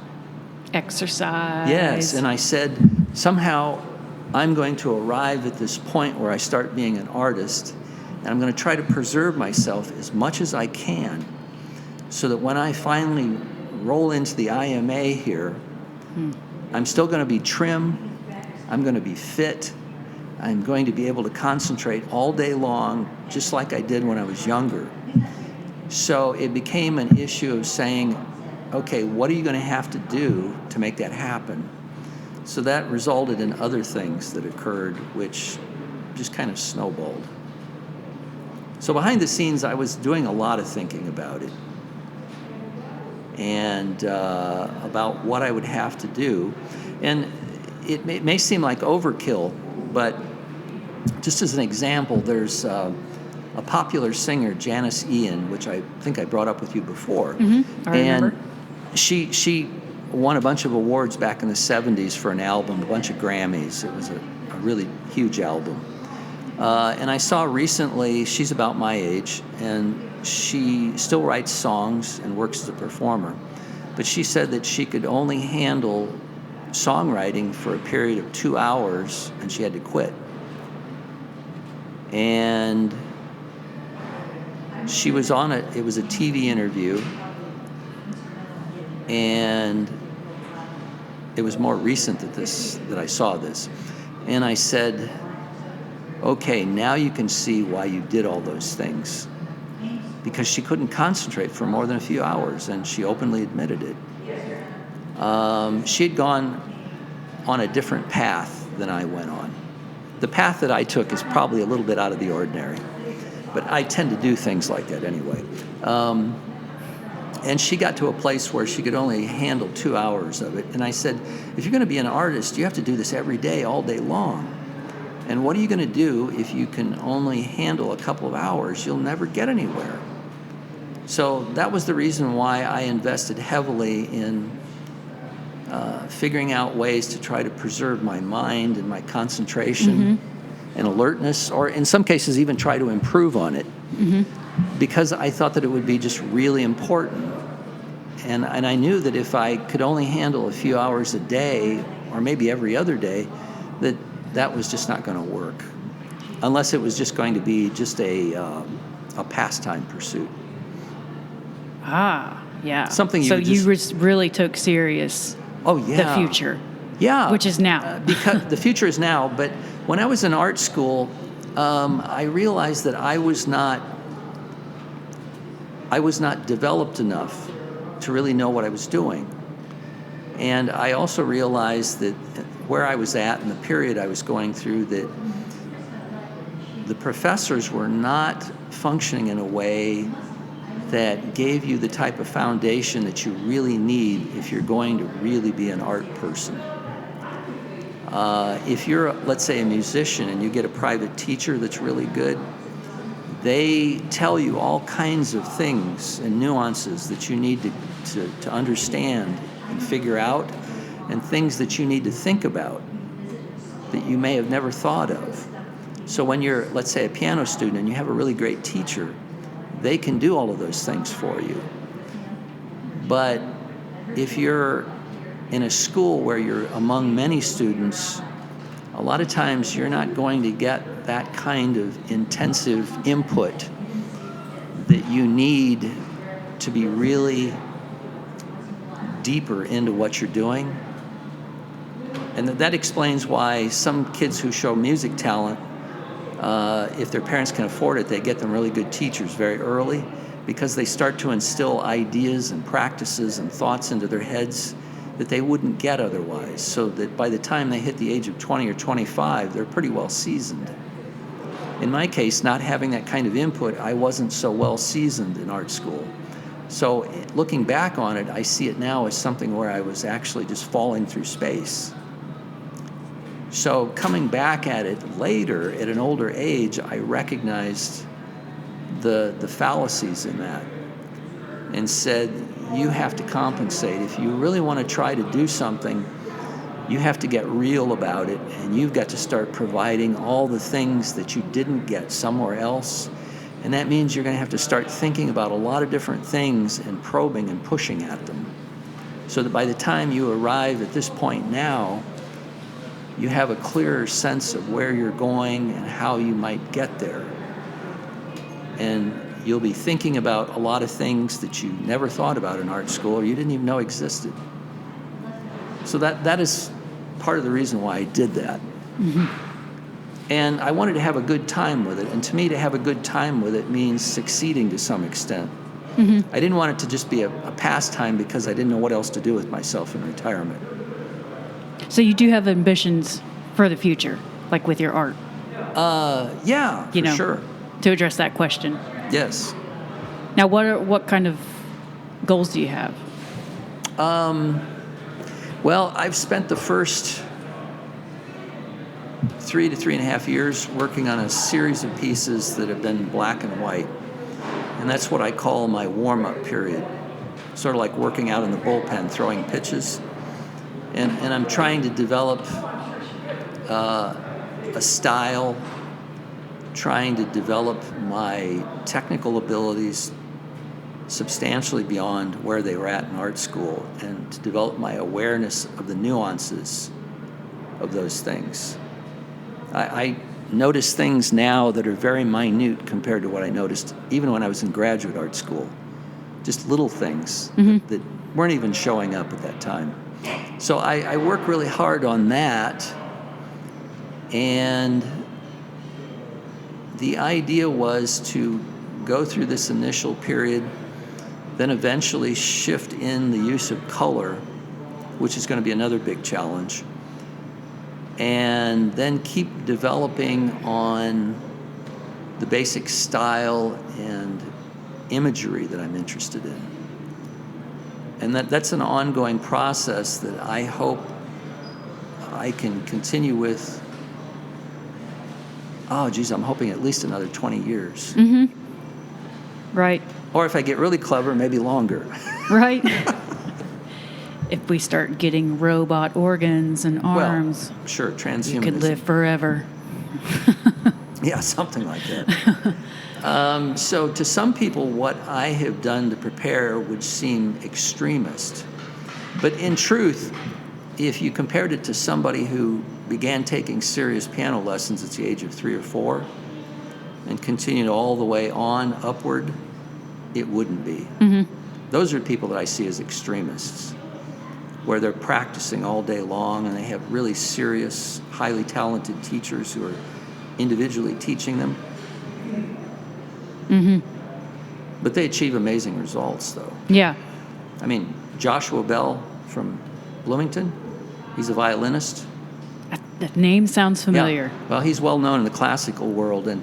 Exercise. Yes, and I said, somehow I'm going to arrive at this point where I start being an artist, and I'm going to try to preserve myself as much as I can so that when I finally roll into the IMA here, I'm still going to be trim, I'm going to be fit, I'm going to be able to concentrate all day long, just like I did when I was younger. So it became an issue of saying, okay, what are you going to have to do to make that happen? So that resulted in other things that occurred, which just kind of snowballed. So behind the scenes, I was doing a lot of thinking about it and about what I would have to do. And it may seem like overkill, but just as an example, there's a popular singer, Janice Ian, which I think I brought up with you before. Mm-hmm. I remember. And she won a bunch of awards back in the 70s for an album, a bunch of Grammys. It was a really huge album. And I saw recently, she's about my age, and she still writes songs and works as a performer. But she said that she could only handle songwriting for a period of 2 hours, and she had to quit. And she was on it was a TV interview, and it was more recent that I saw this. And I said, okay, now you can see why you did all those things. Because she couldn't concentrate for more than a few hours, and she openly admitted it. She had gone on a different path than I went on. The path that I took is probably a little bit out of the ordinary, but I tend to do things like that anyway. And she got to a place where she could only handle 2 hours of it. And I said, if you're going to be an artist, you have to do this every day, all day long. And what are you going to do if you can only handle a couple of hours? You'll never get anywhere. So that was the reason why I invested heavily in figuring out ways to try to preserve my mind and my concentration and alertness, or in some cases even try to improve on it, because I thought that it would be just really important. And I knew that if I could only handle a few hours a day, or maybe every other day, that was just not going to work, unless it was just going to be just a pastime pursuit. Ah, yeah. Something you so would you just- really took serious Oh yeah, the future. Yeah, Which is now. Because the future is now. But when I was in art school, I realized that I was not developed enough to really know what I was doing. And I also realized that where I was at in the period I was going through, that the professors were not functioning in a way that gave you the type of foundation that you really need if you're going to really be an art person. If you're, let's say, a musician and you get a private teacher that's really good, they tell you all kinds of things and nuances that you need to understand and figure out, and things that you need to think about that you may have never thought of. So when you're, let's say, a piano student and you have a really great teacher, they can do all of those things for you. But if you're in a school where you're among many students, a lot of times you're not going to get that kind of intensive input that you need to be really deeper into what you're doing. And that explains why some kids who show music talent, if their parents can afford it, they get them really good teachers very early, because they start to instill ideas and practices and thoughts into their heads that they wouldn't get otherwise, so that by the time they hit the age of 20 or 25, they're pretty well seasoned. In my case, not having that kind of input, I wasn't so well seasoned in art school. So looking back on it, I see it now as something where I was actually just falling through space. So coming back at it later, at an older age, I recognized the fallacies in that and said, you have to compensate. If you really want to try to do something, you have to get real about it, and you've got to start providing all the things that you didn't get somewhere else. And that means you're going to have to start thinking about a lot of different things and probing and pushing at them, so that by the time you arrive at this point now, you have a clearer sense of where you're going and how you might get there. And you'll be thinking about a lot of things that you never thought about in art school or you didn't even know existed. So that is part of the reason why I did that. Mm-hmm. And I wanted to have a good time with it. And to me, to have a good time with it means succeeding to some extent. Mm-hmm. I didn't want it to just be a pastime because I didn't know what else to do with myself in retirement. So you do have ambitions for the future, like with your art? Yeah, for sure. To address that question. Yes. Now, what kind of goals do you have? Well, I've spent the first 3 to 3.5 years working on a series of pieces that have been black and white. And that's what I call my warm-up period. Sort of like working out in the bullpen, throwing pitches. And I'm trying to develop a style, trying to develop my technical abilities substantially beyond where they were at in art school, and to develop my awareness of the nuances of those things. I notice things now that are very minute compared to what I noticed even when I was in graduate art school. Just little things that weren't even showing up at that time. So I work really hard on that, and the idea was to go through this initial period, then eventually shift in the use of color, which is going to be another big challenge, and then keep developing on the basic style and imagery that I'm interested in. And that's an ongoing process that I hope I can continue with. Oh, geez, I'm hoping at least another 20 years. Mm-hmm. Right. Or if I get really clever, maybe longer. Right. If we start getting robot organs and arms, well, sure, transhumanism. You could live forever. Yeah, something like that. So to some people, what I have done to prepare would seem extremist. But in truth, if you compared it to somebody who began taking serious piano lessons at the age of 3 or 4 and continued all the way on upward, it wouldn't be. Mm-hmm. Those are people that I see as extremists, where they're practicing all day long and they have really serious, highly talented teachers who are individually teaching them. Mm-hmm. But they achieve amazing results, though. Yeah. I mean, Joshua Bell from Bloomington, he's a violinist. That name sounds familiar. Yeah. Well, he's well known in the classical world, and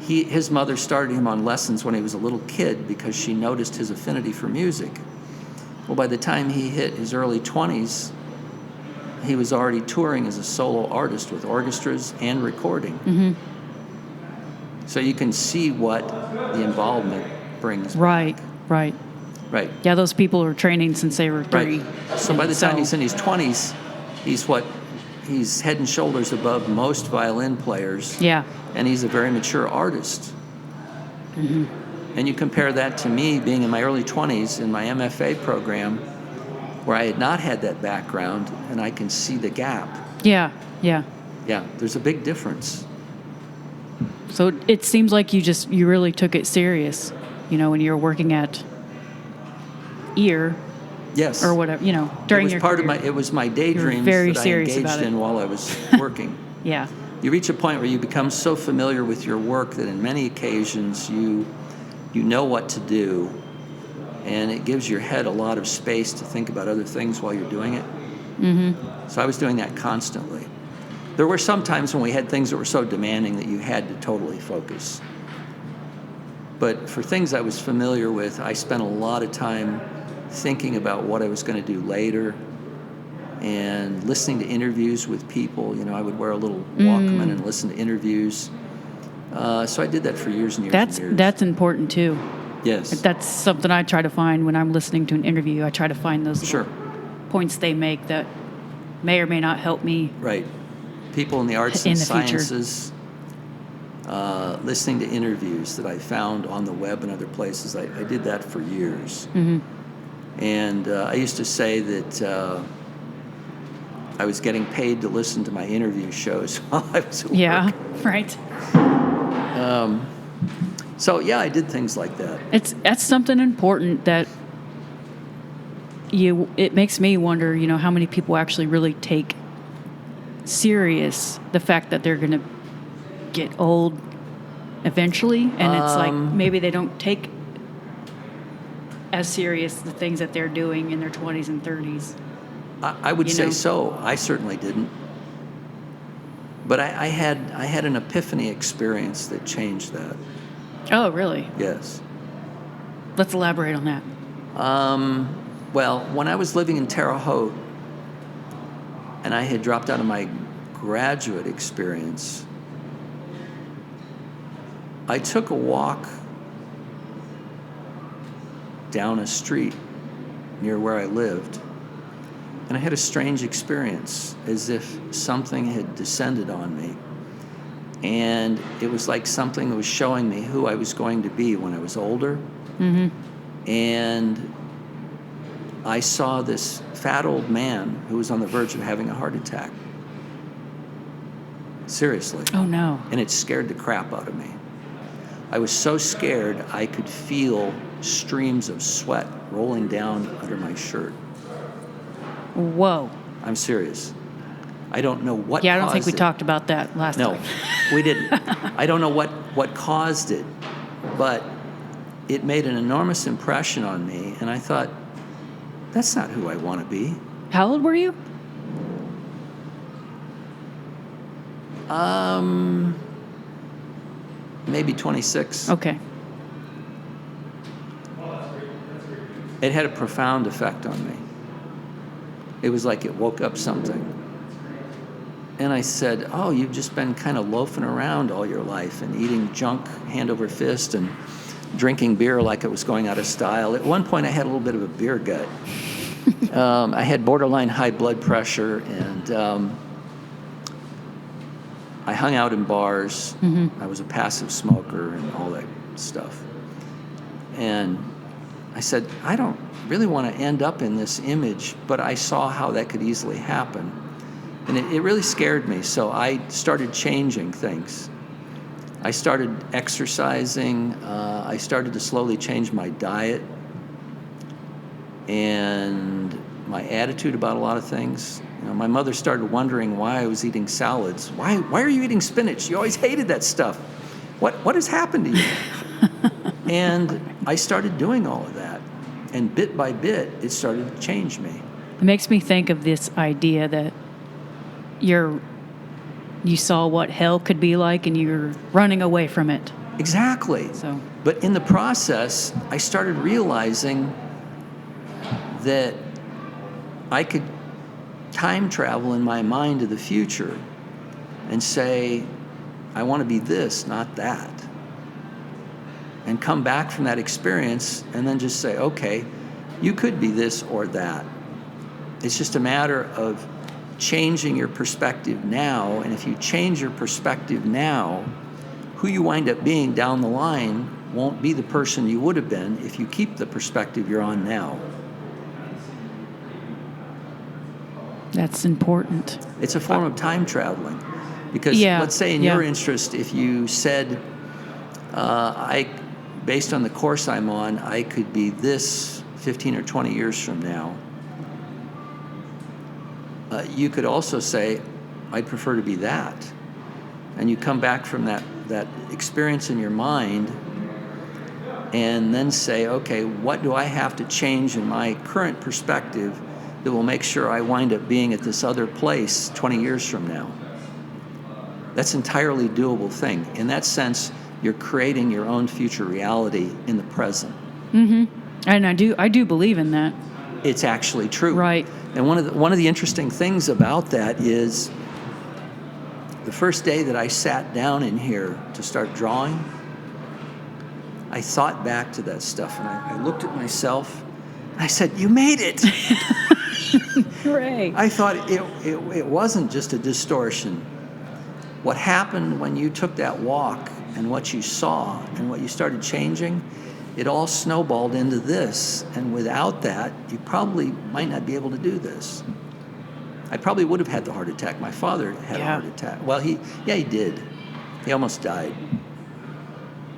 his mother started him on lessons when he was a little kid because she noticed his affinity for music. Well, by the time he hit his early 20s, he was already touring as a solo artist with orchestras and recording. Mm-hmm. So you can see what the involvement brings Right, back. right. Right. Yeah, those people were training since they were 3. Right. So by the time he's in his 20s, he's head and shoulders above most violin players. Yeah. And he's a very mature artist. Mm-hmm. And you compare that to me being in my early 20s in my MFA program, where I had not had that background, and I can see the gap. Yeah, yeah. Yeah, there's a big difference. So it seems like you really took it serious, when you were working at EAR Yes. or whatever, during your career. It was my daydreams very that I serious engaged about it. in while I was working. Yeah. You reach a point where you become so familiar with your work that in many occasions you know what to do, and it gives your head a lot of space to think about other things while you're doing it. Mm-hmm. So I was doing that constantly. There were some times when we had things that were so demanding that you had to totally focus. But for things I was familiar with, I spent a lot of time thinking about what I was going to do later and listening to interviews with people. I would wear a little Walkman and listen to interviews. So I did that for years and years and years. That's important too. Yes. That's something I try to find when I'm listening to an interview. I try to find those Sure. points they make that may or may not help me. Right. People in the arts In and the future. sciences, listening to interviews that I found on the web and other places. I did that for years. Mm-hmm. And I used to say that I was getting paid to listen to my interview shows while I was at work. Yeah, right. So, yeah, I did things like that. That's something important that it makes me wonder, how many people actually really take serious the fact that they're going to get old eventually, and it's like maybe they don't take as serious the things that they're doing in their 20s and 30s. I would say so. I certainly didn't. But I had an epiphany experience that changed that. Oh, really? Yes. Let's elaborate on that. Well, when I was living in Terre Haute, and I had dropped out of my graduate experience, I took a walk down a street near where I lived, and I had a strange experience, as if something had descended on me. And it was like something that was showing me who I was going to be when I was older. Mm-hmm. And I saw this fat old man who was on the verge of having a heart attack. Seriously. Oh, no. And it scared the crap out of me. I was so scared I could feel streams of sweat rolling down under my shirt. Whoa. I'm serious. I don't know what Yeah, I don't caused think we it. talked about that last time. No, we didn't. I don't know what caused it, but it made an enormous impression on me, and I thought, that's not who I want to be. How old were you? Maybe 26. Okay. It had a profound effect on me. It was like it woke up something. And I said, oh, you've just been kind of loafing around all your life and eating junk hand over fist and drinking beer like it was going out of style. At one point, I had a little bit of a beer gut. I had borderline high blood pressure, and I hung out in bars. Mm-hmm. I was a passive smoker and all that stuff. And I said, I don't really want to end up in this image, but I saw how that could easily happen. And it really scared me, so I started changing things. I started exercising. I started to slowly change my diet and my attitude about a lot of things. My mother started wondering why I was eating salads. Why are you eating spinach? You always hated that stuff. What has happened to you? And I started doing all of that. And bit by bit, it started to change me. It makes me think of this idea that you saw what hell could be like and you're running away from it. Exactly. So, but in the process, I started realizing that I could time travel in my mind to the future and say, I want to be this, not that. And come back from that experience and then just say, okay, you could be this or that. It's just a matter of changing your perspective now. And if you change your perspective now, who you wind up being down the line won't be the person you would have been if you keep the perspective you're on now. That's important. It's a form of time traveling. Because let's say in your interest, if you said, based on the course I'm on, I could be this 15 or 20 years from now. You could also say, I'd prefer to be that. And you come back from that experience in your mind and then say, okay, what do I have to change in my current perspective that will make sure I wind up being at this other place 20 years from now? That's an entirely doable thing. In that sense, you're creating your own future reality in the present. Mm-hmm. And I do believe in that. It's actually true. Right. And one of the interesting things about that is the first day that I sat down in here to start drawing, I thought back to that stuff and I looked at myself and I said, you made it. Hooray. I thought it wasn't just a distortion. What happened when you took that walk and what you saw and what you started changing, it all snowballed into this. And without that, you probably might not be able to do this. I probably would have had the heart attack. My father had a heart attack. Well, he did. He almost died.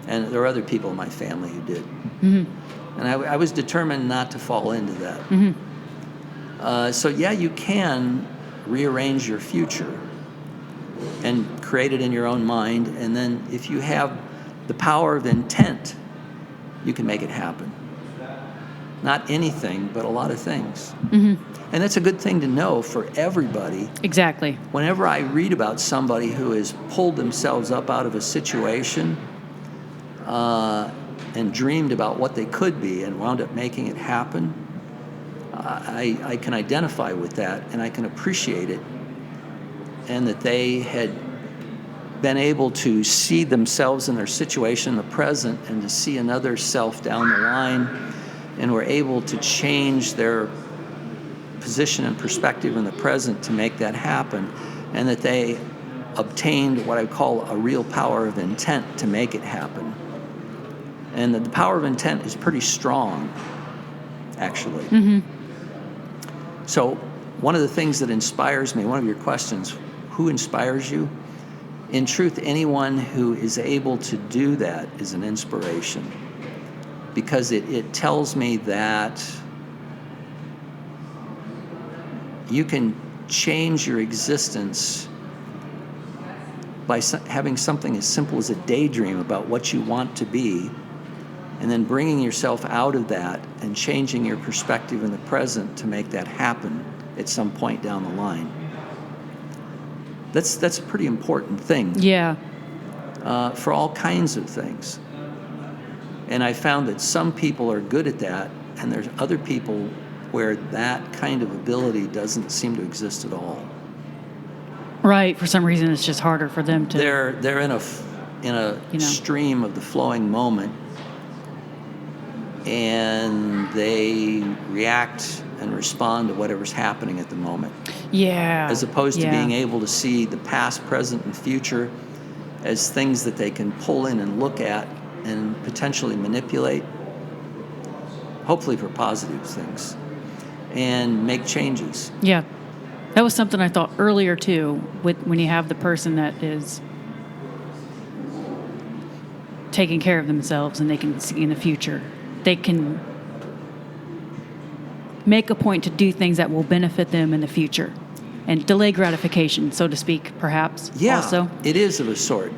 And there were other people in my family who did. Mm-hmm. And I was determined not to fall into that. Mm-hmm. So you can rearrange your future and create it in your own mind. And then if you have the power of intent, you can make it happen. Not anything, but a lot of things. Mm-hmm. And that's a good thing to know for everybody. Exactly. Whenever I read about somebody who has pulled themselves up out of a situation and dreamed about what they could be and wound up making it happen, I can identify with that and I can appreciate it. And that they had been able to see themselves in their situation in the present and to see another self down the line, and were able to change their position and perspective in the present to make that happen, and that they obtained what I call a real power of intent to make it happen. And that the power of intent is pretty strong, actually. Mm-hmm. So one of the things that inspires me, one of your questions, who inspires you? In truth, anyone who is able to do that is an inspiration, because it tells me that you can change your existence by having something as simple as a daydream about what you want to be, and then bringing yourself out of that and changing your perspective in the present to make that happen at some point down the line. That's a pretty important thing. Yeah. For all kinds of things. And I found that some people are good at that, and there's other people where that kind of ability doesn't seem to exist at all. Right. For some reason, it's just harder for them to. They're in a stream of the flowing moment, and they react and respond to whatever's happening at the moment. Yeah. As opposed to being able to see the past, present, and future as things that they can pull in and look at and potentially manipulate, hopefully for positive things, and make changes. Yeah. That was something I thought earlier, too, when you have the person that is taking care of themselves and they can see in the future. They can make a point to do things that will benefit them in the future and delay gratification, so to speak, perhaps. Yeah, also. It is of a sort.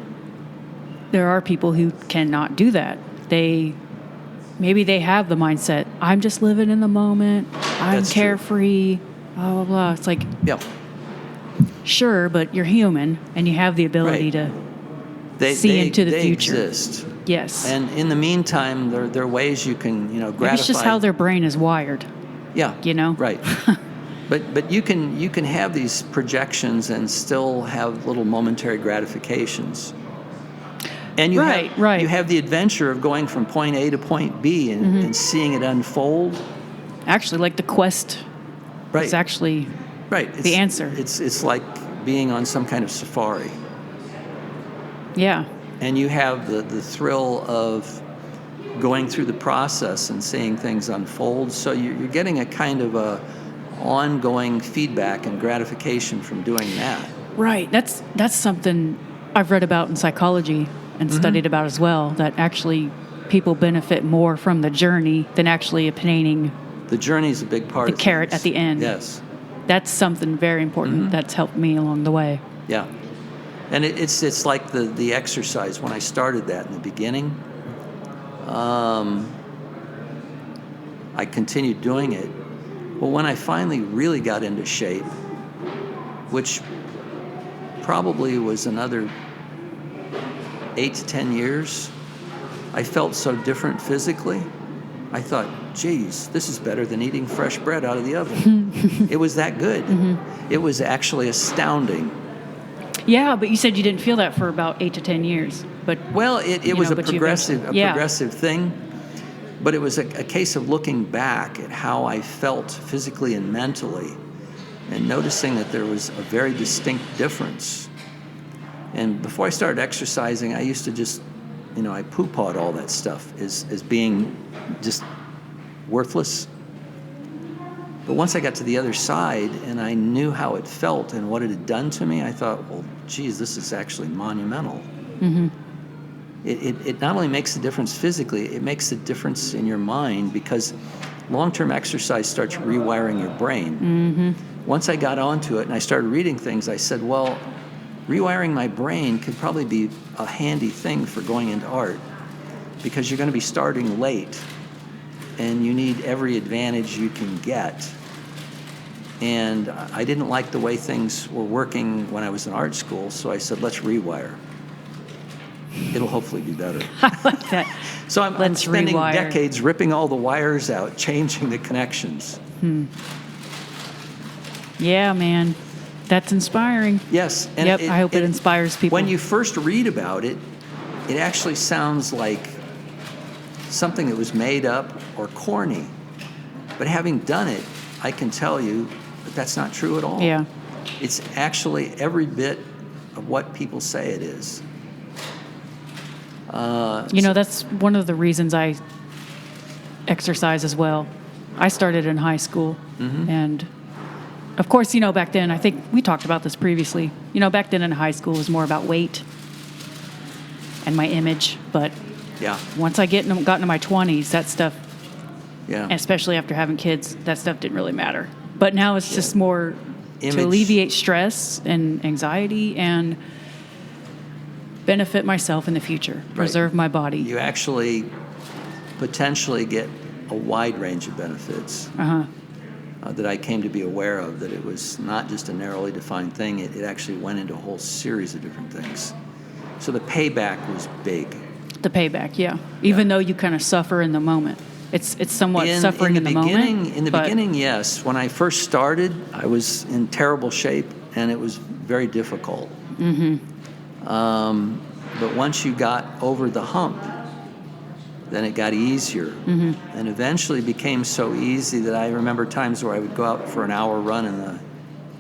There are people who cannot do that. Maybe they have the mindset, I'm just living in the moment, I'm That's carefree, blah, blah, blah. It's like, sure, but you're human and you have the ability to see into the future. They exist. Yes. And in the meantime, there are ways you can, gratify. Maybe it's just how their brain is wired. Yeah. You know? Right. But you can have these projections and still have little momentary gratifications. And you Right. you have the adventure of going from point A to point B and seeing it unfold. Actually, like the quest is actually the answer. It's like being on some kind of safari. Yeah. And you have the thrill of going through the process and seeing things unfold. So you're getting a kind of a ongoing feedback and gratification from doing that. Right. That's something I've read about in psychology and studied about as well, that actually people benefit more from the journey than actually obtaining the journey is a big part the of carrot things. At the end. Yes. That's something very important that's helped me along the way. Yeah. And it's like the exercise. When I started that in the beginning, I continued doing it. Well, when I finally really got into shape, which probably was another 8 to 10 years, I felt so different physically. I thought, geez, this is better than eating fresh bread out of the oven. It was that good. It was actually astounding. Yeah, but you said you didn't feel that for about 8 to 10 years. But well, it was a progressive thing. But it was a case of looking back at how I felt physically and mentally and noticing that there was a very distinct difference. And before I started exercising, I used to just, I poo-pawed all that stuff as being just worthless. But once I got to the other side and I knew how it felt and what it had done to me, I thought, well, geez, this is actually monumental. It not only makes a difference physically, it makes a difference in your mind, because long-term exercise starts rewiring your brain. Once I got onto it and I started reading things, I said, well, rewiring my brain could probably be a handy thing for going into art, because you're going to be starting late and you need every advantage you can get. And I didn't like the way things were working when I was in art school, so I said, let's rewire. It'll hopefully be better. I like that. So I'm spending decades ripping all the wires out, changing the connections. Yeah, man. That's inspiring. Yes. And yep, I hope it inspires people. When you first read about it, it actually sounds like something that was made up or corny. But having done it, I can tell you that that's not true at all. Yeah. It's actually every bit of what people say it is. That's one of the reasons I exercise as well. I started in high school, and of course, back then, I think we talked about this previously. Back then in high school, it was more about weight and my image. But once I got into my 20s, that stuff, especially after having kids, that stuff didn't really matter. But now it's just more image, to alleviate stress and anxiety and benefit myself in the future, preserve my body. You actually potentially get a wide range of benefits. That I came to be aware of, that it was not just a narrowly defined thing, it actually went into a whole series of different things. So the payback was big. The payback, even though you kind of suffer in the moment. It's somewhat suffering in the moment. In the beginning, yes. When I first started, I was in terrible shape, and it was very difficult. But once you got over the hump, then it got easier. And eventually became so easy that I remember times where I would go out for an hour run in the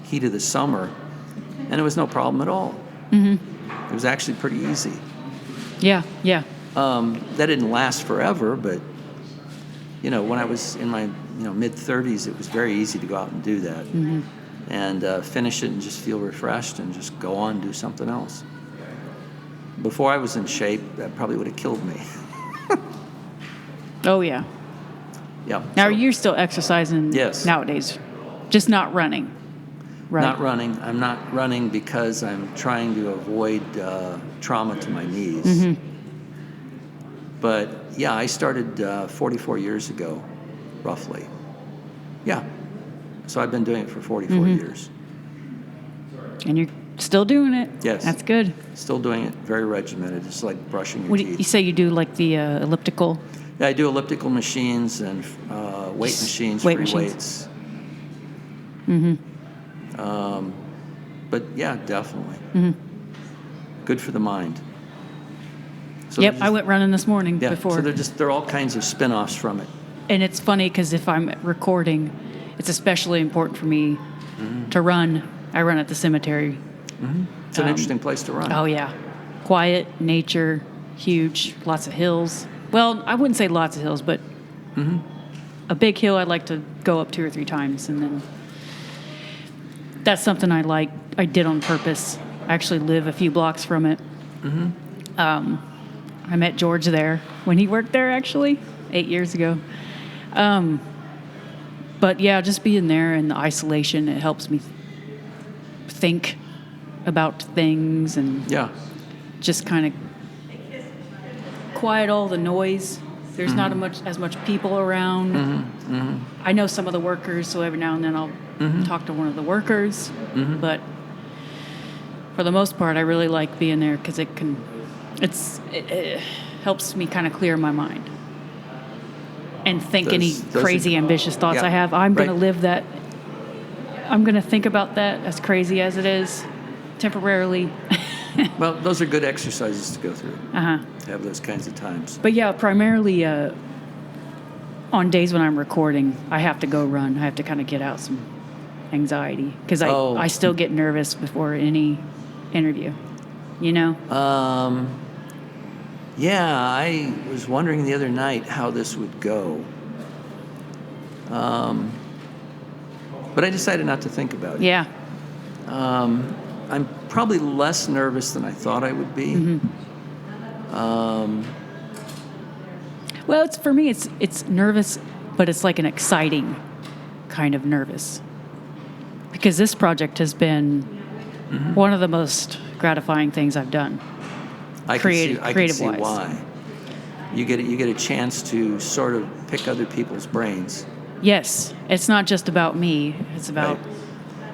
heat of the summer, and it was no problem at all. It was actually pretty easy. Yeah. That didn't last forever, but when I was in my mid-30s, it was very easy to go out and do that, and finish it and just feel refreshed and just go on and do something else. Before I was in shape, that probably would have killed me. Oh, yeah. Yeah. Now, you're still exercising nowadays, just not running, right? Not running. I'm not running because I'm trying to avoid trauma to my knees. But, I started 44 years ago, roughly. Yeah. So I've been doing it for 44 years. And you're still doing it? Yes. That's good. Still doing it, very regimented. It's like brushing your teeth. You say you do like the elliptical? Yeah, I do elliptical machines and weight machines, free weights. But yeah, definitely. Good for the mind. So Yep, I went running this morning yeah, before. So they're all kinds of spin-offs from it. And it's funny because if I'm recording, it's especially important for me to run. I run at the cemetery. It's an interesting place to run. Oh, yeah. Quiet, nature, huge, lots of hills. Well, I wouldn't say lots of hills, but a big hill I'd like to go up 2 or 3 times. And then that's something I did on purpose. I actually live a few blocks from it. I met George there when he worked there, actually, 8 years ago. But yeah, just being there and the isolation, it helps me think about things and just kind of quiet all the noise. There's not as much people around. I know some of the workers, so every now and then I'll talk to one of the workers. But for the most part, I really like being there because it helps me kind of clear my mind and think any crazy, ambitious thoughts I have. I'm going to live that. I'm going to think about that, as crazy as it is, temporarily. Well, those are good exercises to go through. To have those kinds of times. But yeah, primarily on days when I'm recording, I have to go run. I have to kind of get out some anxiety because I still get nervous before any interview. You know? Yeah, I was wondering the other night how this would go. But I decided not to think about it. Yeah. I'm probably less nervous than I thought I would be. Well, for me, it's nervous, but it's like an exciting kind of nervous. Because this project has been one of the most gratifying things I've done. I can see Creative-wise. why. You get a chance to sort of pick other people's brains. Yes, it's not just about me. It's about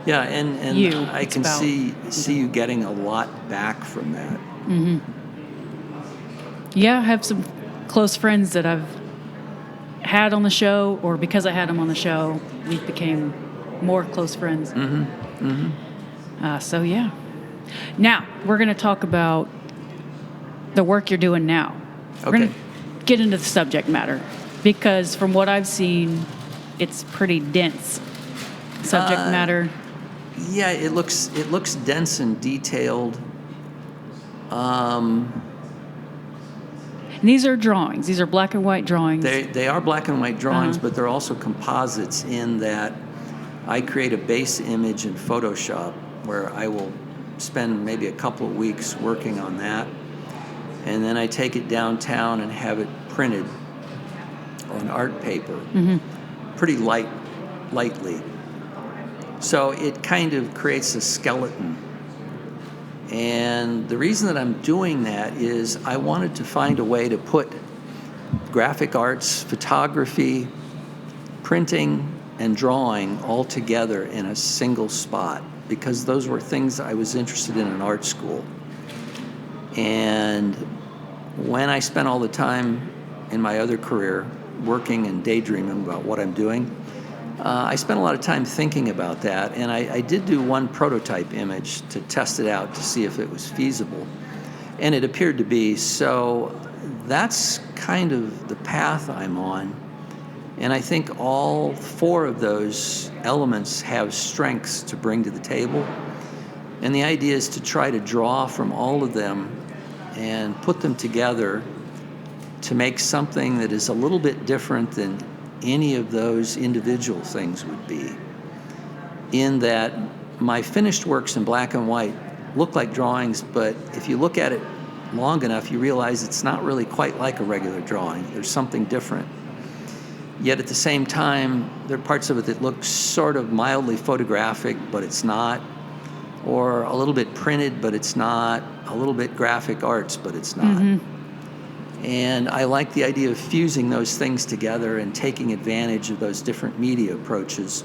Yeah, and you. I can see you getting a lot back from that. Yeah, I have some close friends that I've had on the show, or because I had them on the show, we became more close friends. So yeah. Now we're going to talk about the work you're doing now. We're going to get into the subject matter because from what I've seen, it's pretty dense subject matter. Yeah, it looks dense and detailed. And these are drawings. These are black and white drawings. They are black and white drawings, but they're also composites in that I create a base image in Photoshop where I will spend maybe a couple of weeks working on that. And then I take it downtown and have it printed on art paper, pretty lightly. So it kind of creates a skeleton. And the reason that I'm doing that is I wanted to find a way to put graphic arts, photography, printing, and drawing all together in a single spot, because those were things I was interested in art school. And when I spent all the time in my other career working and daydreaming about what I'm doing, I spent a lot of time thinking about that, and I did do one prototype image to test it out to see if it was feasible, and it appeared to be. So that's kind of the path I'm on, and I think all 4 of those elements have strengths to bring to the table, and the idea is to try to draw from all of them and put them together to make something that is a little bit different than any of those individual things would be, in that my finished works in black and white look like drawings, but if you look at it long enough, you realize it's not really quite like a regular drawing. There's something different. Yet at the same time, there are parts of it that look sort of mildly photographic, but it's not, or a little bit printed, but it's not, a little bit graphic arts, but it's not. And I like the idea of fusing those things together and taking advantage of those different media approaches.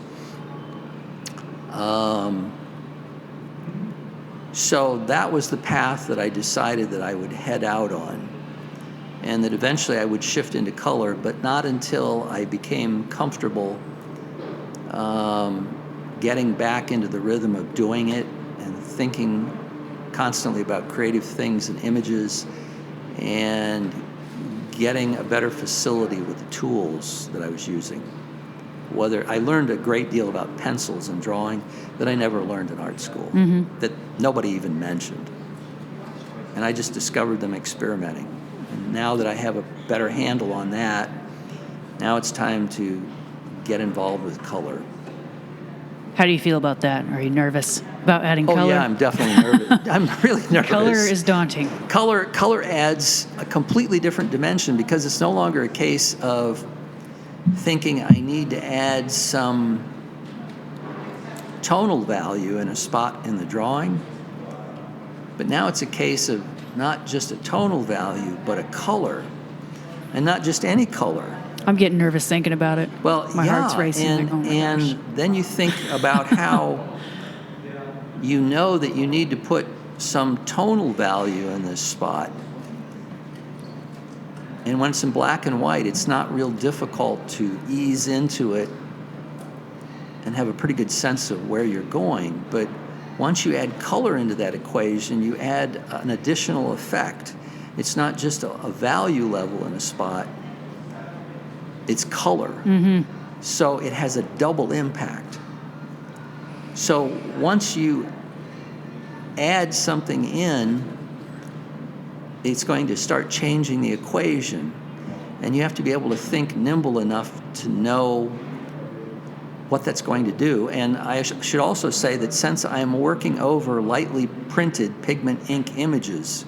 So that was the path that I decided that I would head out on, and that eventually I would shift into color, but not until I became comfortable getting back into the rhythm of doing it and thinking constantly about creative things and images and getting a better facility with the tools that I was using. Whether I learned a great deal about pencils and drawing that I never learned in art school, that nobody even mentioned. And I just discovered them experimenting. And now that I have a better handle on that, now it's time to get involved with color. How do you feel about that? Are you nervous about adding color? Oh yeah, I'm definitely nervous. I'm really nervous. Color is daunting. Color adds a completely different dimension because it's no longer a case of thinking I need to add some tonal value in a spot in the drawing. But now it's a case of not just a tonal value, but a color. And not just any color. I'm getting nervous thinking about it. Well, my heart's racing. And then you think about how you know that you need to put some tonal value in this spot. And when it's in black and white, it's not real difficult to ease into it and have a pretty good sense of where you're going. But once you add color into that equation, you add an additional effect. It's not just a value level in a spot, it's color. So it has a double impact. So once you add something in, it's going to start changing the equation. And you have to be able to think nimble enough to know what that's going to do. And I should also say that since I'm working over lightly printed pigment ink images,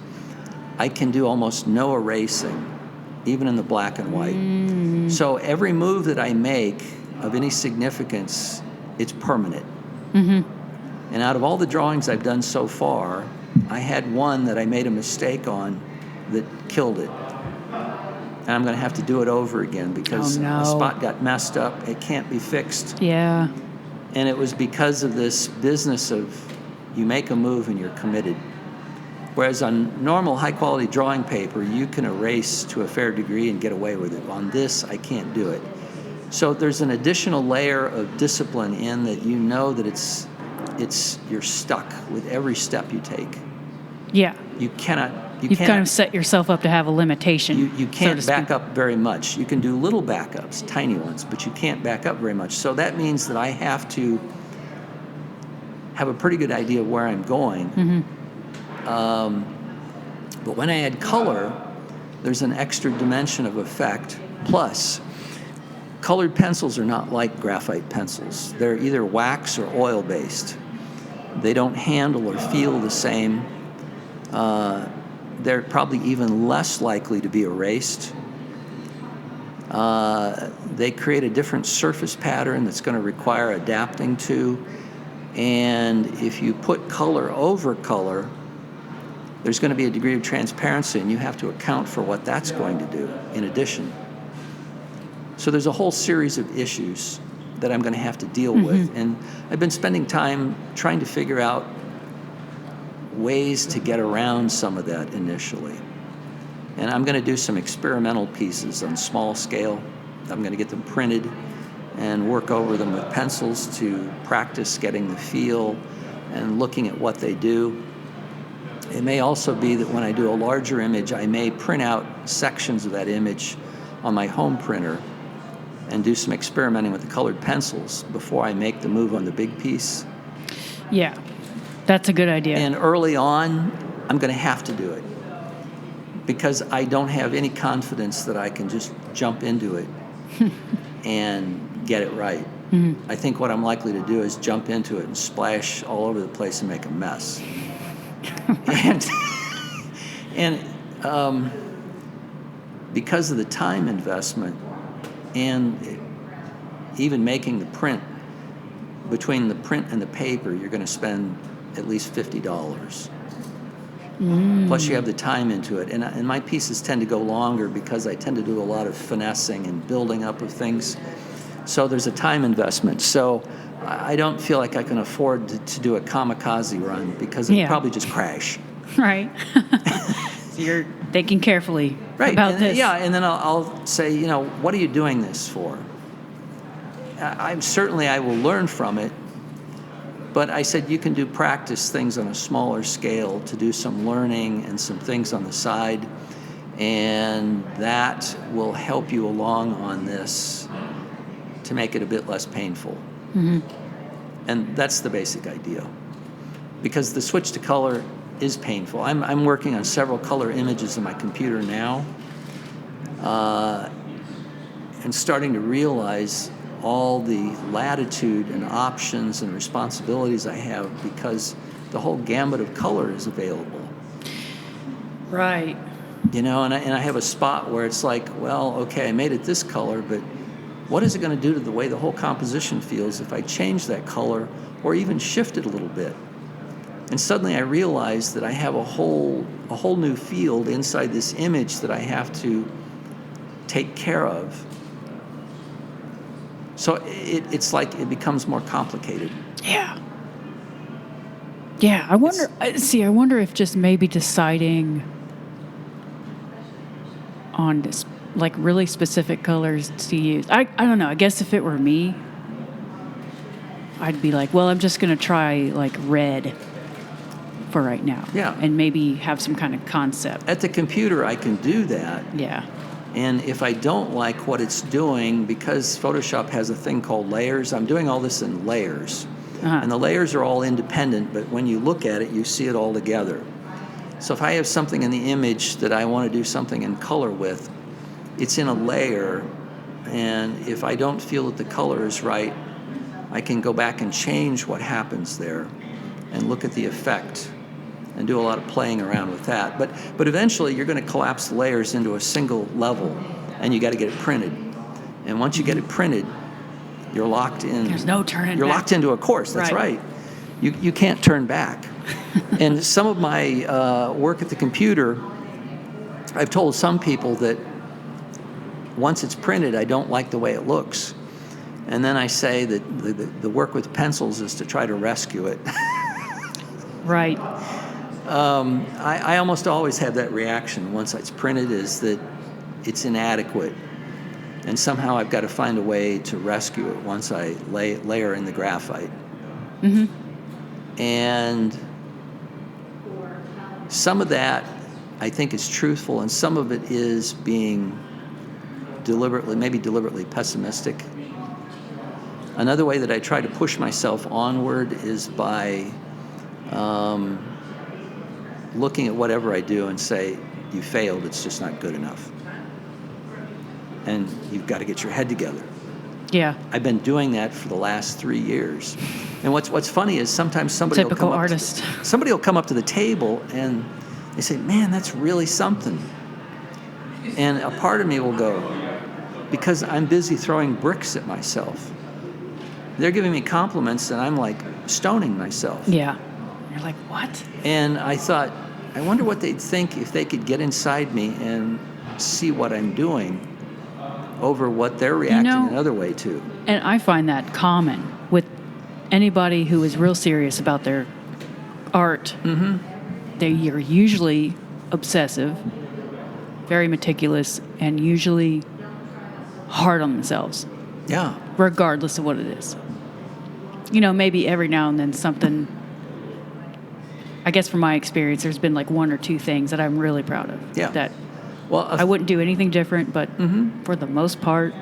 I can do almost no erasing, even in the black and white. So every move that I make of any significance, it's permanent. And out of all the drawings I've done so far, I had one that I made a mistake on that killed it. And I'm going to have to do it over again because a spot got messed up. It can't be fixed. Yeah. And it was because of this business of you make a move and you're committed. Whereas on normal high-quality drawing paper, you can erase to a fair degree and get away with it. On this, I can't do it. So there's an additional layer of discipline in that you know that you're stuck with every step you take. Yeah. You've kind of set yourself up to have a limitation. You can't back up very much. You can do little backups, tiny ones, but you can't back up very much. So that means that I have to have a pretty good idea of where I'm going. But when I add color, there's an extra dimension of effect. Plus, colored pencils are not like graphite pencils. They're either wax or oil-based. They don't handle or feel the same. They're probably even less likely to be erased. They create a different surface pattern that's going to require adapting to. And if you put color over color, there's going to be a degree of transparency, and you have to account for what that's going to do in addition. So there's a whole series of issues that I'm going to have to deal with. And I've been spending time trying to figure out ways to get around some of that initially. And I'm going to do some experimental pieces on small scale. I'm going to get them printed and work over them with pencils to practice getting the feel and looking at what they do. It may also be that when I do a larger image, I may print out sections of that image on my home printer and do some experimenting with the colored pencils before I make the move on the big piece. Yeah, that's a good idea. And early on, I'm going to have to do it because I don't have any confidence that I can just jump into it and get it right. I think what I'm likely to do is jump into it and splash all over the place and make a mess. and because of the time investment and even making the print, between the print and the paper, you're going to spend at least $50. Plus you have the time into it. And my pieces tend to go longer because I tend to do a lot of finessing and building up of things. So there's a time investment. So I don't feel like I can afford to do a kamikaze run because it'll probably just crash. Right. So you're thinking carefully about this. Yeah, and then I'll say, what are you doing this for? I will learn from it, But I said you can do practice things on a smaller scale to do some learning and some things on the side, and that will help you along on this to make it a bit less painful. Mm-hmm. And that's the basic idea. Because the switch to color is painful. I'm working on several color images in my computer now, and starting to realize all the latitude and options and responsibilities I have because the whole gamut of color is available. Right. You know, and I have a spot where it's like, well, okay, I made it this color, but what is it going to do to the way the whole composition feels if I change that color or even shift it a little bit? And suddenly I realized that I have a whole new field inside this image that I have to take care of. So it's like it becomes more complicated. Yeah. Yeah, I wonder if just maybe deciding on this, like really specific colors to use. I don't know. I guess if it were me, I'd be like, well, I'm just going to try like red for right now. Yeah. And maybe have some kind of concept. At the computer, I can do that. Yeah. And if I don't like what it's doing, because Photoshop has a thing called layers, I'm doing all this in layers. Uh-huh. And the layers are all independent, but when you look at it, you see it all together. So if I have something in the image that I want to do something in color with, it's in a layer, and if I don't feel that the color is right, I can go back and change what happens there and look at the effect and do a lot of playing around with that. But eventually you're going to collapse the layers into a single level, and you got to get it printed. And once you get it printed, you're locked in. There's no turning You're back. locked into a course. That's right. You can't turn back. And some of my work at the computer, I've told some people that once it's printed, I don't like the way it looks. And then I say that the work with pencils is to try to rescue it. Right. I almost always have that reaction once it's printed, is that it's inadequate. And somehow I've got to find a way to rescue it once I layer in the graphite. Mm-hmm. And some of that I think is truthful, and some of it is being deliberately pessimistic. Another way that I try to push myself onward is by looking at whatever I do and say, you failed, it's just not good enough. And you've got to get your head together. Yeah. I've been doing that for the last 3 years. And what's funny is sometimes somebody Typical will artist. Somebody will come up to the table and they say, man, that's really something. And a part of me will go, because I'm busy throwing bricks at myself. They're giving me compliments and I'm like stoning myself. Yeah. You're like, what? And I thought, I wonder what they'd think if they could get inside me and see what I'm doing over what they're reacting another way to. And I find that common with anybody who is real serious about their art. Mm-hmm. They are usually obsessive, very meticulous, and usually hard on themselves. Yeah. Regardless of what it is. You know, maybe every now and then something, I guess from my experience, there's been like one or two things that I'm really proud of. Yeah. That Well, I wouldn't do anything different, but for the most part,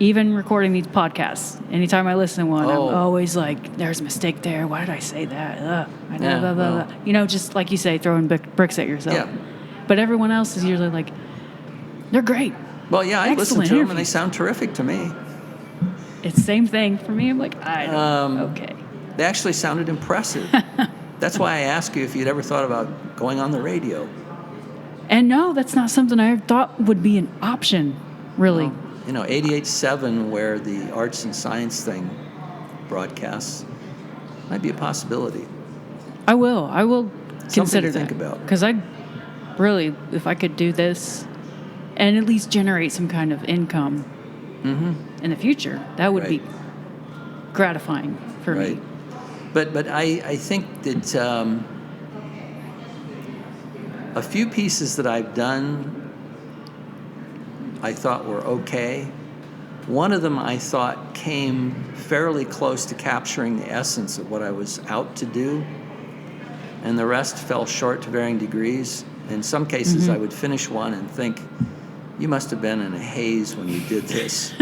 even recording these podcasts, anytime I listen to one, I'm always like, there's a mistake there. Why did I say that? I know, blah, blah, blah. You know, just like you say, throwing bricks at yourself. Yeah. But everyone else is usually like, they're great. Well, yeah, I listen Excellent to them and they interviews. sound terrific to me. It's the same thing for me. I'm like, I don't know. Okay. They actually sounded impressive. That's why I asked you if you'd ever thought about going on the radio. And no, that's not something I thought would be an option, really. You know, 88.7, where the arts and science thing broadcasts, might be a possibility. I will consider to that. think about. Because I'd really, if I could do this and at least generate some kind of income in the future, that would be gratifying for me. But I think that a few pieces that I've done I thought were okay, One of them I thought came fairly close to capturing the essence of what I was out to do, and the rest fell short to varying degrees. In some cases, I would finish one and think, you must have been in a haze when you did this.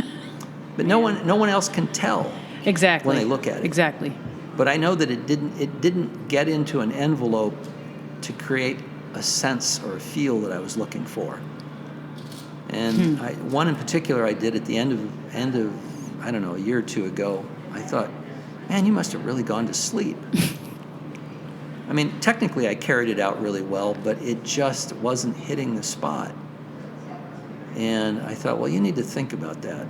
But no one else can tell Exactly. when they look at it. Exactly. But I know that it didn't get into an envelope to create a sense or a feel that I was looking for. And one in particular I did at the end of I don't know, a year or two ago. I thought, man, you must have really gone to sleep. I mean, technically I carried it out really well, but it just wasn't hitting the spot. And I thought, well, you need to think about that.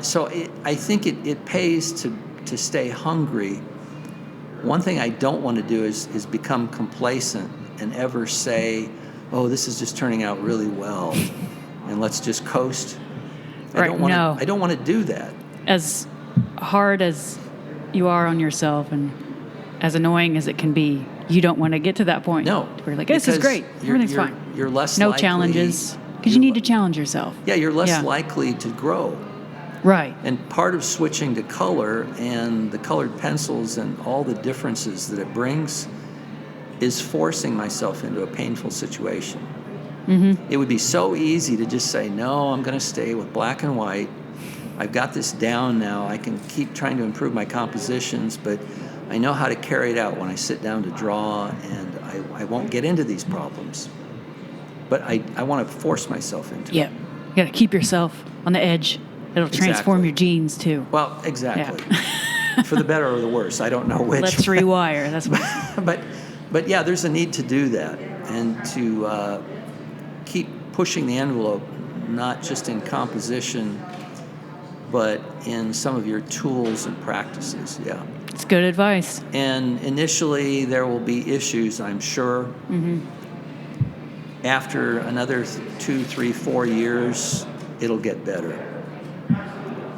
So I think it pays to stay hungry. One thing I don't want to do is become complacent and ever say, oh, this is just turning out really well, and let's just coast. I don't want to do that. As hard as you are on yourself and as annoying as it can be, you don't want to get to that point. No. Where you're like, this is great. Everything's fine. You're less no likely. Challenges. Because you need to challenge yourself. Yeah, you're less likely to grow. Right. And part of switching to color and the colored pencils and all the differences that it brings is forcing myself into a painful situation. It would be so easy to just say, no, I'm going to stay with black and white. I've got this down now. I can keep trying to improve my compositions, but I know how to carry it out when I sit down to draw, and I won't get into these problems. But I want to force myself into it. Yeah. You got to keep yourself on the edge. It'll transform your genes, too. Well, exactly. Yeah. For the better or the worse. I don't know which. Let's rewire. That's what. But yeah, there's a need to do that and to keep pushing the envelope, not just in composition, but in some of your tools and practices. Yeah. It's good advice. And initially, there will be issues, I'm sure. After another 2, 3, 4 years, it'll get better.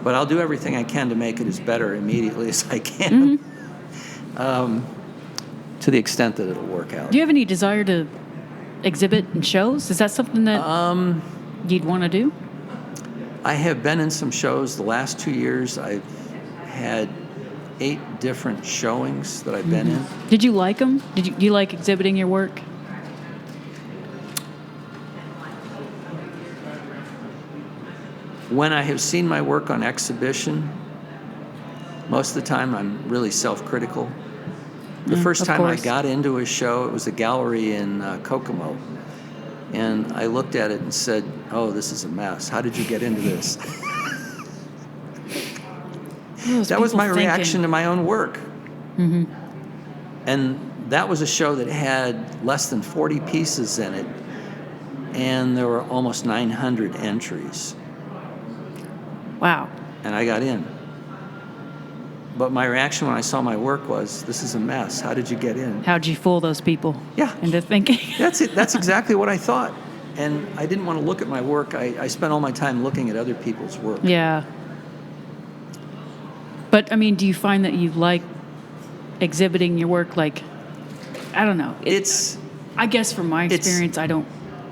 But I'll do everything I can to make it as better immediately as I can, to the extent that it'll work out. Do you have any desire to exhibit in shows? Is that something that you'd want to do? I have been in some shows. The last 2 years, I've had 8 different showings that I've been in. Did you like them? Do you like exhibiting your work? When I have seen my work on exhibition, most of the time I'm really self-critical. The first time I got into a show, it was a gallery in Kokomo. And I looked at it and said, oh, this is a mess. How did you get into this? That was my reaction to my own work. And that was a show that had less than 40 pieces in it, and there were almost 900 entries. Wow. And I got in. But my reaction when I saw my work was, this is a mess. How did you get in? How'd you fool those people Yeah. into thinking? That's it. That's exactly what I thought. And I didn't want to look at my work. I spent all my time looking at other people's work. Yeah. But, I mean, do you find that you like exhibiting your work? Like, I don't know. I guess from my experience, I don't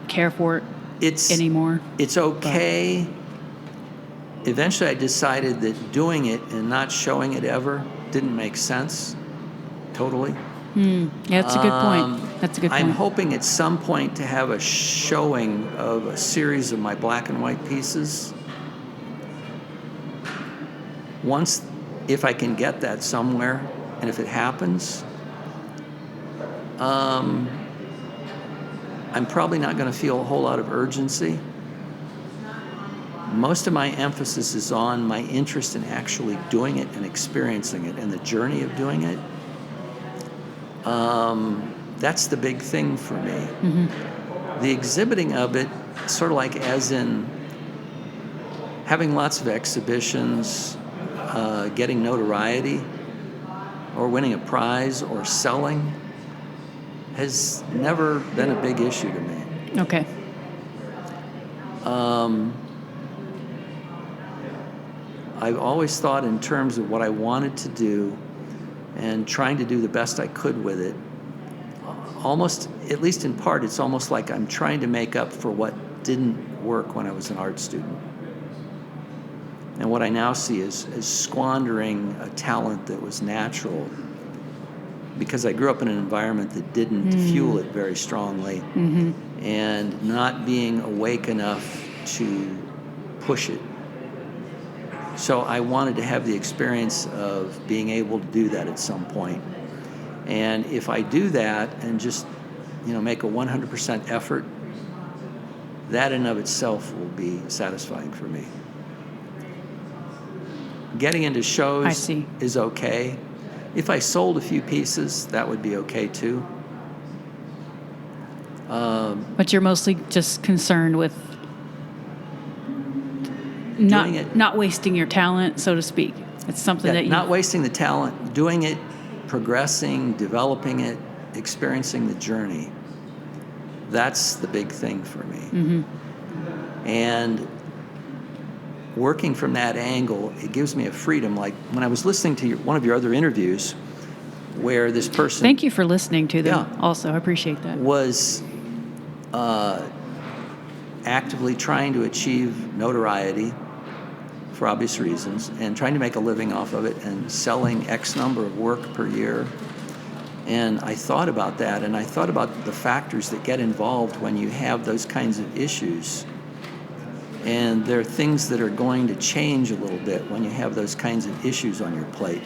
care for it anymore. It's okay. Eventually, I decided that doing it and not showing it ever didn't make sense. Totally. Yeah, that's a good point. That's a good point. I'm hoping at some point to have a showing of a series of my black and white pieces. Once, if I can get that somewhere, and if it happens, I'm probably not going to feel a whole lot of urgency. Most of my emphasis is on my interest in actually doing it and experiencing it and the journey of doing it. That's the big thing for me. The exhibiting of it, sort of like as in having lots of exhibitions, getting notoriety, or winning a prize, or selling, has never been a big issue to me. Okay. I've always thought in terms of what I wanted to do and trying to do the best I could with it. Almost, at least in part, it's almost like I'm trying to make up for what didn't work when I was an art student. And what I now see is squandering a talent that was natural, because I grew up in an environment that didn't fuel it very strongly, and not being awake enough to push it. So I wanted to have the experience of being able to do that at some point. And if I do that and just, make a 100% effort, that in and of itself will be satisfying for me. Getting into shows is okay. If I sold a few pieces, that would be okay too. But you're mostly just concerned with not wasting your talent, so to speak. It's something that you... Not wasting the talent, doing it, progressing, developing it, experiencing the journey. That's the big thing for me. And working from that angle, it gives me a freedom. Like when I was listening to one of your other interviews, where this person... Thank you for listening to them also. I appreciate that. ...was actively trying to achieve notoriety for obvious reasons, and trying to make a living off of it, and selling X number of work per year. And I thought about that, and I thought about the factors that get involved when you have those kinds of issues. And there are things that are going to change a little bit when you have those kinds of issues on your plate.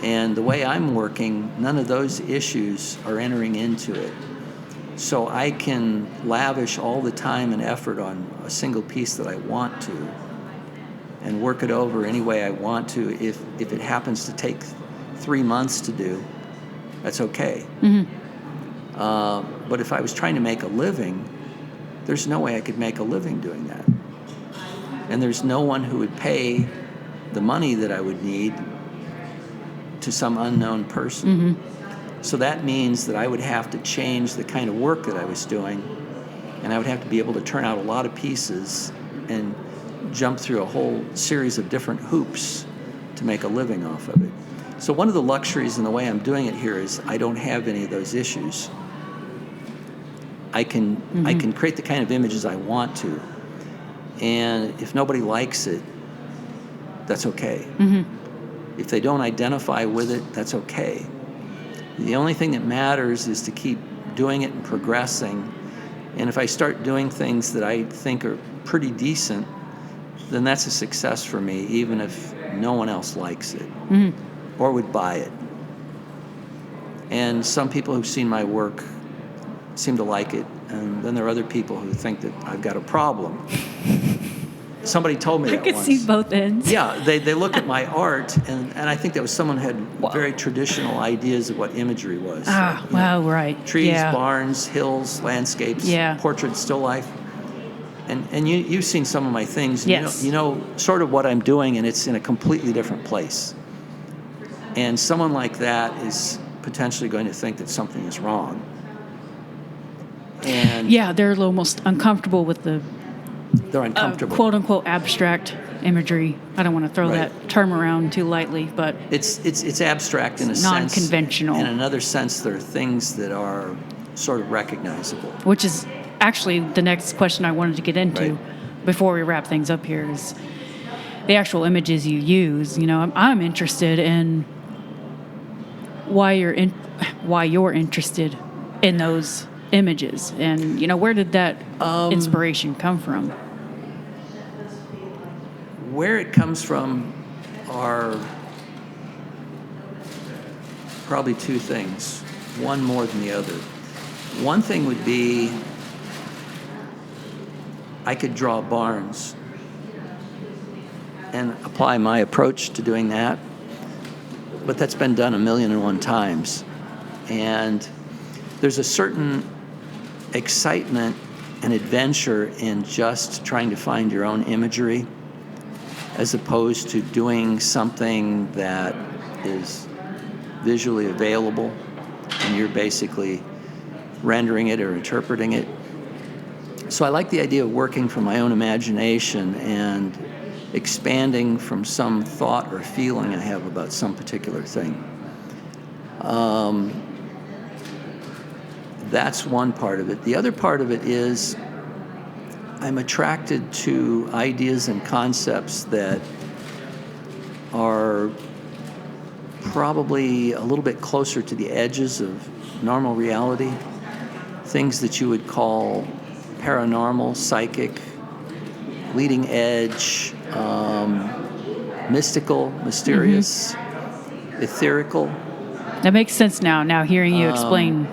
And the way I'm working, none of those issues are entering into it. So I can lavish all the time and effort on a single piece that I want to, and work it over any way I want to. If it happens to take 3 months to do, that's okay. But if I was trying to make a living, there's no way I could make a living doing that. And there's no one who would pay the money that I would need to some unknown person. So that means that I would have to change the kind of work that I was doing, and I would have to be able to turn out a lot of pieces and jump through a whole series of different hoops to make a living off of it. So one of the luxuries in the way I'm doing it here is I don't have any of those issues. I can create the kind of images I want to, and if nobody likes it, that's okay. If they don't identify with it, that's okay. The only thing that matters is to keep doing it and progressing. And if I start doing things that I think are pretty decent, then that's a success for me, even if no one else likes it or would buy it. And some people who've seen my work seem to like it, and then there are other people who think that I've got a problem. Somebody told me that once. I could see both ends. Yeah, they look at my art, and I think that was someone who had very traditional ideas of what imagery was. Right. Trees, barns, hills, landscapes, portraits, still life. And you've seen some of my things. And yes. You know sort of what I'm doing, and it's in a completely different place. And someone like that is potentially going to think that something is wrong. And they're almost uncomfortable with the they're uncomfortable. Quote unquote abstract imagery. I don't want to throw that term around too lightly, but it's abstract in a sense. Non-conventional. In another sense, there are things that are sort of recognizable. Which is actually the next question I wanted to get into before we wrap things up here is the actual images you use. You know, I'm interested in why you're interested in those images, and where did that inspiration come from? Where it comes from are probably two things, one more than the other. One thing would be I could draw barns and apply my approach to doing that, but that's been done 1,000,001 times. And there's a certain excitement and adventure in just trying to find your own imagery, as opposed to doing something that is visually available and you're basically rendering it or interpreting it. So I like the idea of working from my own imagination and expanding from some thought or feeling I have about some particular thing. That's one part of it. The other part of it is I'm attracted to ideas and concepts that are probably a little bit closer to the edges of normal reality, things that you would call paranormal, psychic, leading edge, mystical, mysterious, etherical. That makes sense now hearing you explain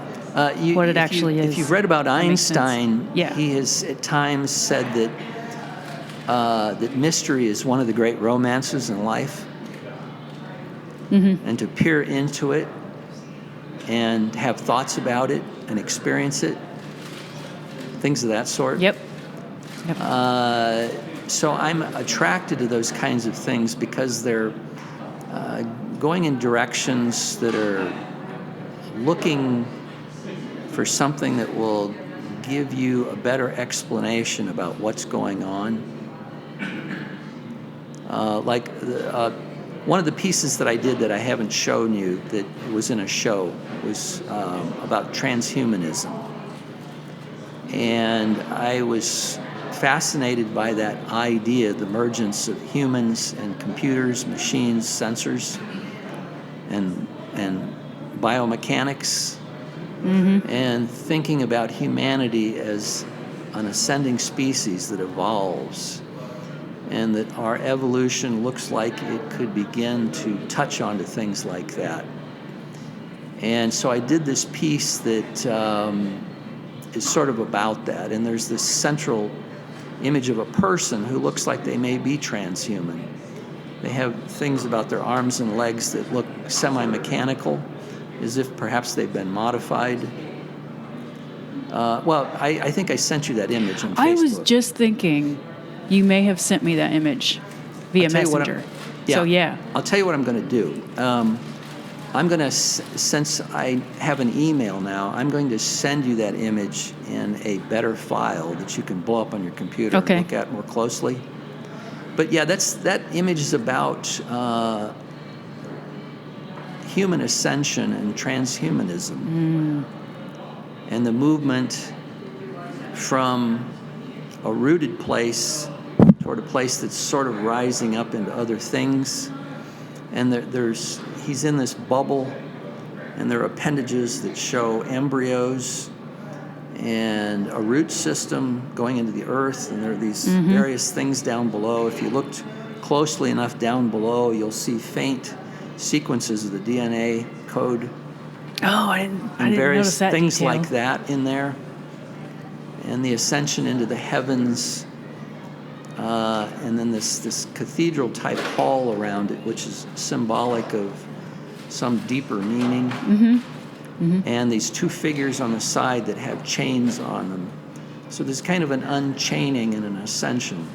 what it actually is. If you've read about Einstein, yeah. he has at times said that mystery is one of the great romances in life. And to peer into it and have thoughts about it and experience it, things of that sort. Yep. So I'm attracted to those kinds of things because they're going in directions that are looking for something that will give you a better explanation about what's going on. One of the pieces that I did that I haven't shown you that was in a show was about transhumanism. And I was fascinated by that idea, the emergence of humans and computers, machines, sensors, and biomechanics, and thinking about humanity as an ascending species that evolves, and that our evolution looks like it could begin to touch onto things like that. And so I did this piece that is sort of about that, and there's this central image of a person who looks like they may be transhuman. They have things about their arms and legs that look semi-mechanical, as if perhaps they've been modified. I think I sent you that image on Facebook. I was just thinking you may have sent me that image via Messenger. So, yeah. I'll tell you what I'm going to do. I'm going to, since I have an email now, I'm going to send you that image in a better file that you can blow up on your computer and look at more closely. But yeah, that image is about human ascension and transhumanism, and the movement from a rooted place toward a place that's sort of rising up into other things. And he's in this bubble, and there are appendages that show embryos and a root system going into the earth, and there are these various things down below. If you looked closely enough down below, you'll see faint sequences of the DNA code. Oh, I didn't various notice that things detail. like that in there, and the ascension into the heavens, and then this cathedral type hall around it, which is symbolic of some deeper meaning. And these two figures on the side that have chains on them. So there's kind of an unchaining and an ascension.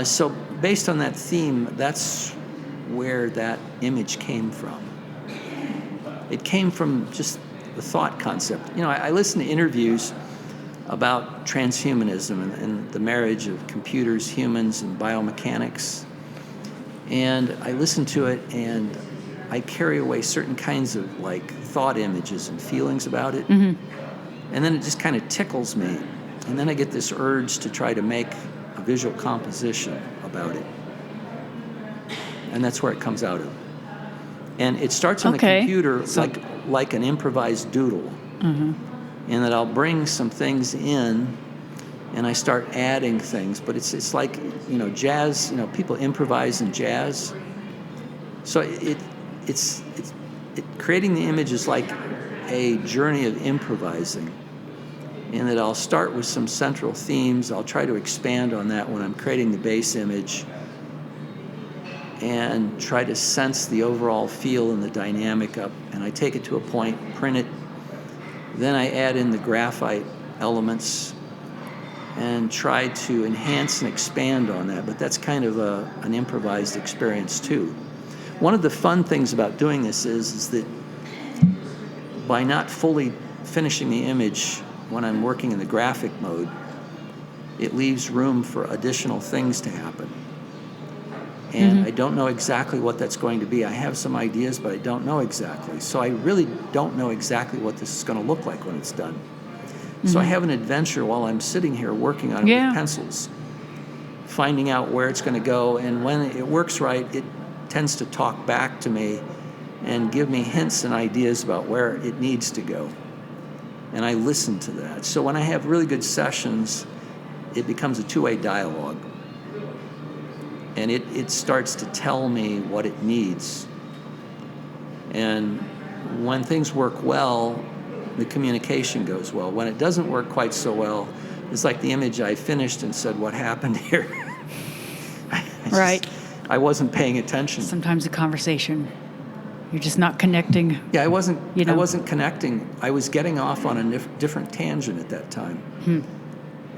So based on that theme, that's where that image came from. It came from just the thought concept. You know, I listen to interviews about transhumanism and the marriage of computers, humans, and biomechanics. And I listen to it, and I carry away certain kinds of thought images and feelings about it. And then it just kind of tickles me. And then I get this urge to try to make a visual composition about it. And that's where it comes out of. And it starts on the computer like an improvised doodle. And that I'll bring some things in, and I start adding things. But it's like, jazz, people improvise in jazz. So it's creating the image is like a journey of improvising. And that I'll start with some central themes. I'll try to expand on that when I'm creating the base image, and try to sense the overall feel and the dynamic up. And I take it to a point, print it. Then I add in the graphite elements and try to enhance and expand on that. But that's kind of an improvised experience too. One of the fun things about doing this is that by not fully finishing the image when I'm working in the graphic mode, it leaves room for additional things to happen. And I don't know exactly what that's going to be. I have some ideas, but I don't know exactly. So I really don't know exactly what this is going to look like when it's done. So I have an adventure while I'm sitting here working on it Yeah. with pencils, finding out where it's going to go. And when it works right, it tends to talk back to me and give me hints and ideas about where it needs to go. And I listen to that. So when I have really good sessions, it becomes a two-way dialogue. And it starts to tell me what it needs. And when things work well, the communication goes well. When it doesn't work quite so well, it's like the image I finished and said, what happened here? Right. I wasn't paying attention. Sometimes a conversation, you're just not connecting. Yeah, I wasn't You know? I wasn't connecting. I was getting off on a different tangent at that time.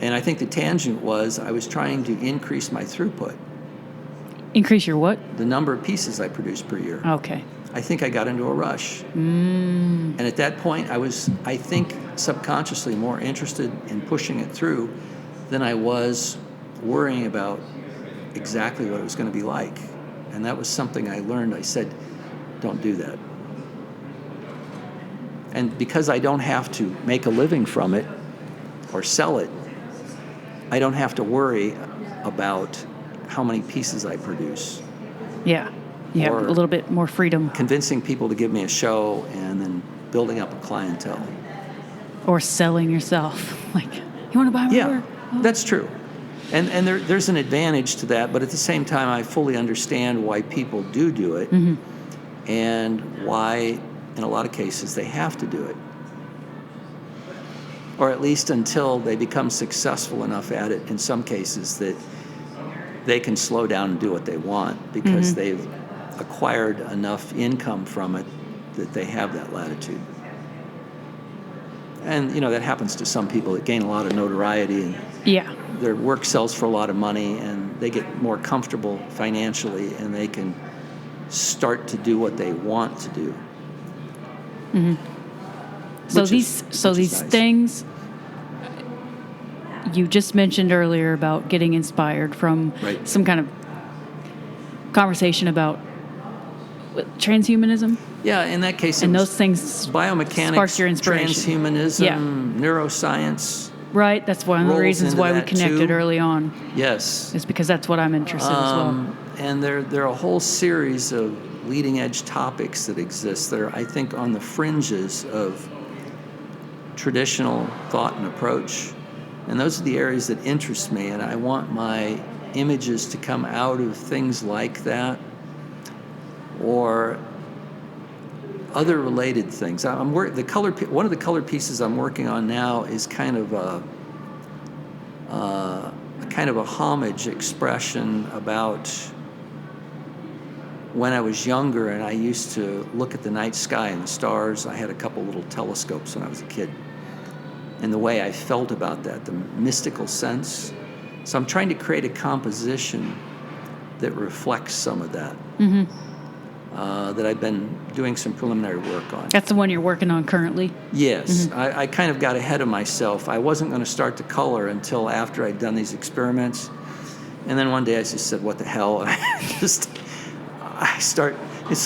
And I think the tangent was I was trying to increase my throughput, Increase your what? the number of pieces I produced per year. Okay. I think I got into a rush. And at that point, I was, I think, subconsciously more interested in pushing it through than I was worrying about exactly what it was going to be like. And that was something I learned. I said, don't do that. And because I don't have to make a living from it or sell it, I don't have to worry about how many pieces I produce. Yeah. You have Or- a little bit more freedom. Convincing people to give me a show and then building up a clientele. Or selling yourself. Like, you want to buy my Yeah, work? Oh. that's true. And there's an advantage to that, but at the same time, I fully understand why people do it and why, in a lot of cases, they have to do it. Or at least until they become successful enough at it, in some cases, that they can slow down and do what they want because they've acquired enough income from it that they have that latitude. And, that happens to some people that gain a lot of notoriety and Yeah. their work sells for a lot of money and they get more comfortable financially and they can start to do what they want to do. So Which these is nice. things you just mentioned earlier about getting inspired from Right. some kind of conversation about transhumanism, Yeah, in that case, and it was those things biomechanics, sparked your inspiration. transhumanism, Yeah. neuroscience. Right. That's one of the rolls reasons into why we that connected too. early on. Yes. Is because that's what I'm interested in as well. And there are a whole series of leading edge topics that exist that are, I think, on the fringes of traditional thought and approach. And those are the areas that interest me, and I want my images to come out of things like that or other related things. One of the color pieces I'm working on now is kind of a homage expression about when I was younger and I used to look at the night sky and the stars. I had a couple little telescopes when I was a kid. And the way I felt about that, the mystical sense. So I'm trying to create a composition that reflects some of that, that I've been doing some preliminary work on. That's the one you're working on currently. Yes, I kind of got ahead of myself. I wasn't going to start to color until after I'd done these experiments. And then one day I just said, what the hell? And it's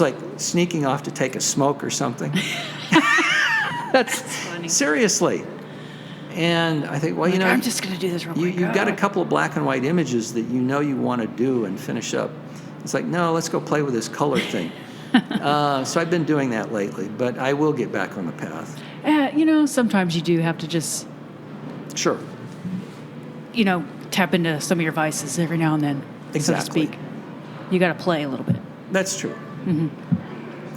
like sneaking off to take a smoke or something. That's funny. Seriously. And I think, well, I'm just going to do this real quick. you've got a couple of black and white images that you want to do and finish up. It's like, no, let's go play with this color thing. So I've been doing that lately, but I will get back on the path. Sometimes you do have to just, Sure. tap into some of your vices every now and then, so Exactly. to speak. You got to play a little bit. That's true.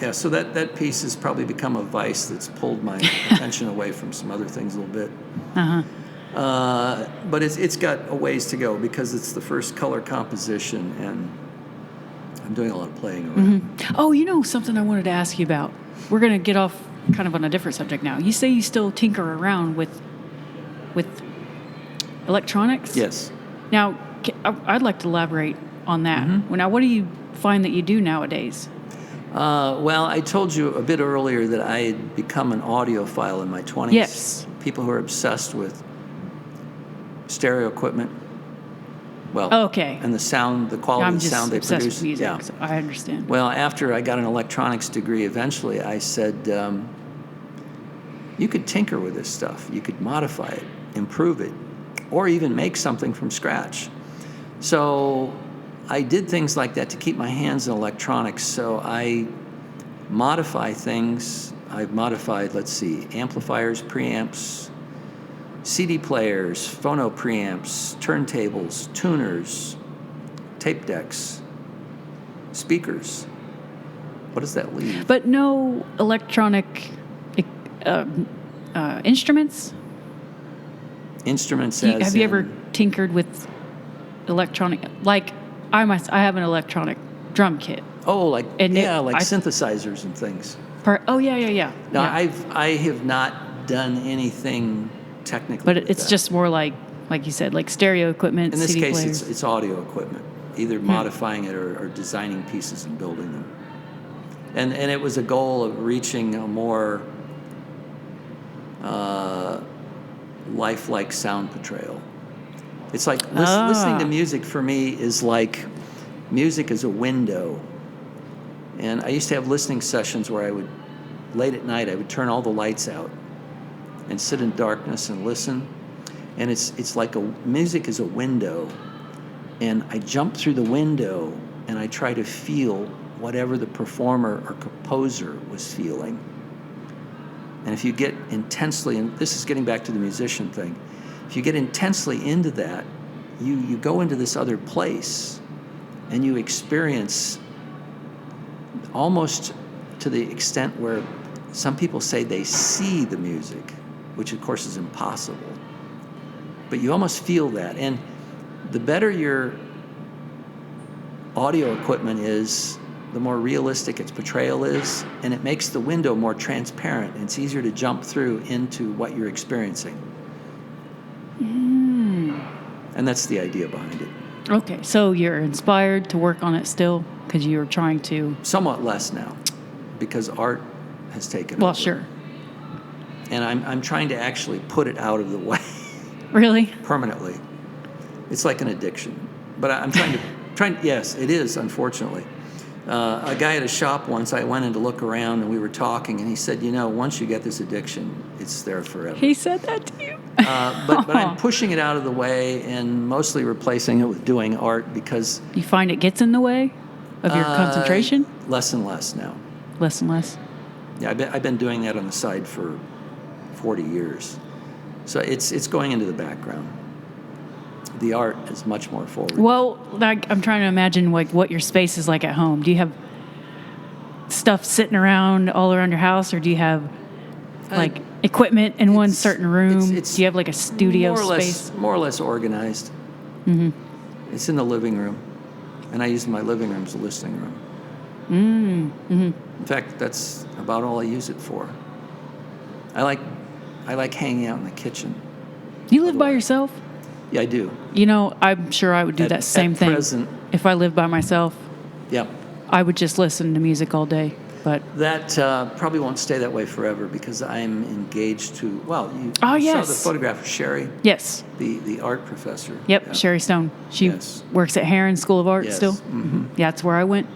Yeah, so that piece has probably become a vice that's pulled my attention away from some other things a little bit. But it's got a ways to go because it's the first color composition, and I'm doing a lot of playing around. Oh, something I wanted to ask you about. We're going to get off kind of on a different subject now. You say you still tinker around with electronics? Yes. Now, I'd like to elaborate on that. Well, now, what do you find that you do nowadays? Well, I told you a bit earlier that I had become an audiophile in my 20s. Yes. People who are obsessed with stereo equipment. Well, Okay. and the quality I'm of the just sound they obsessed produce. with music, Yeah. so I understand. Well, after I got an electronics degree, eventually I said, you could tinker with this stuff. You could modify it, improve it, or even make something from scratch. So I did things like that to keep my hands in electronics. So I modify things. I've modified, amplifiers, preamps, CD players, phono preamps, turntables, tuners, tape decks, speakers. What does that leave? But no electronic instruments? Instruments Have you ever tinkered with electronic? Like, I have an electronic drum kit. Oh, And synthesizers and things. Yeah. No, Yeah. I have not done anything technically. But with it's that. just more like you said, like stereo equipment, In this CD case, players. it's audio equipment, either modifying it or designing pieces and building them. And it was a goal of reaching a more lifelike sound portrayal. It's like listening to music for me is like music is a window. And I used to have listening sessions where late at night, I would turn all the lights out and sit in darkness and listen. And it's like music is a window. And I jump through the window and I try to feel whatever the performer or composer was feeling. And if you get intensely, and this is getting back to the musician thing, if you get intensely into that, you go into this other place and you experience almost to the extent where some people say they see the music, which of course is impossible. But you almost feel that. And the better your audio equipment is, the more realistic its portrayal is, and it makes the window more transparent. And it's easier to jump through into what you're experiencing. And that's the idea behind it. Okay, so you're inspired to work on it still because you're trying to... Somewhat less now, because art has taken Well, over. sure. And I'm trying to actually put it out of the way Really? permanently. It's like an addiction. But I'm trying. Yes, it is, unfortunately. A guy at a shop once, I went in to look around and we were talking, and he said, once you get this addiction, it's there forever. He said that to you? But I'm pushing it out of the way and mostly replacing it with doing art because... You find it gets in the way of your concentration? Less and less now. Less and less? Yeah, I've been doing that on the side for 40 years. So it's going into the background. The art is much more forward. Well, I'm trying to imagine what your space is like at home. Do you have stuff sitting around all around your house, or do you have equipment in one certain room? Do you have like a studio space? More or less organized. Mm-hmm. It's in the living room, and I use my living room as a listening room. Mm-hmm. In fact, that's about all I use it for. I like hanging out in the kitchen. You live by yourself? Yeah, I do. I'm sure I would do that same thing. Present, if I lived by myself. Yep. I would just listen to music all day. But that probably won't stay that way forever because I'm engaged to, you yes. saw the photograph of Sherry? Yes. The art professor. Yep, Yeah. Sherry Stone. She works at Heron School of Art Yes. still. Mm-hmm. Yeah, that's where I went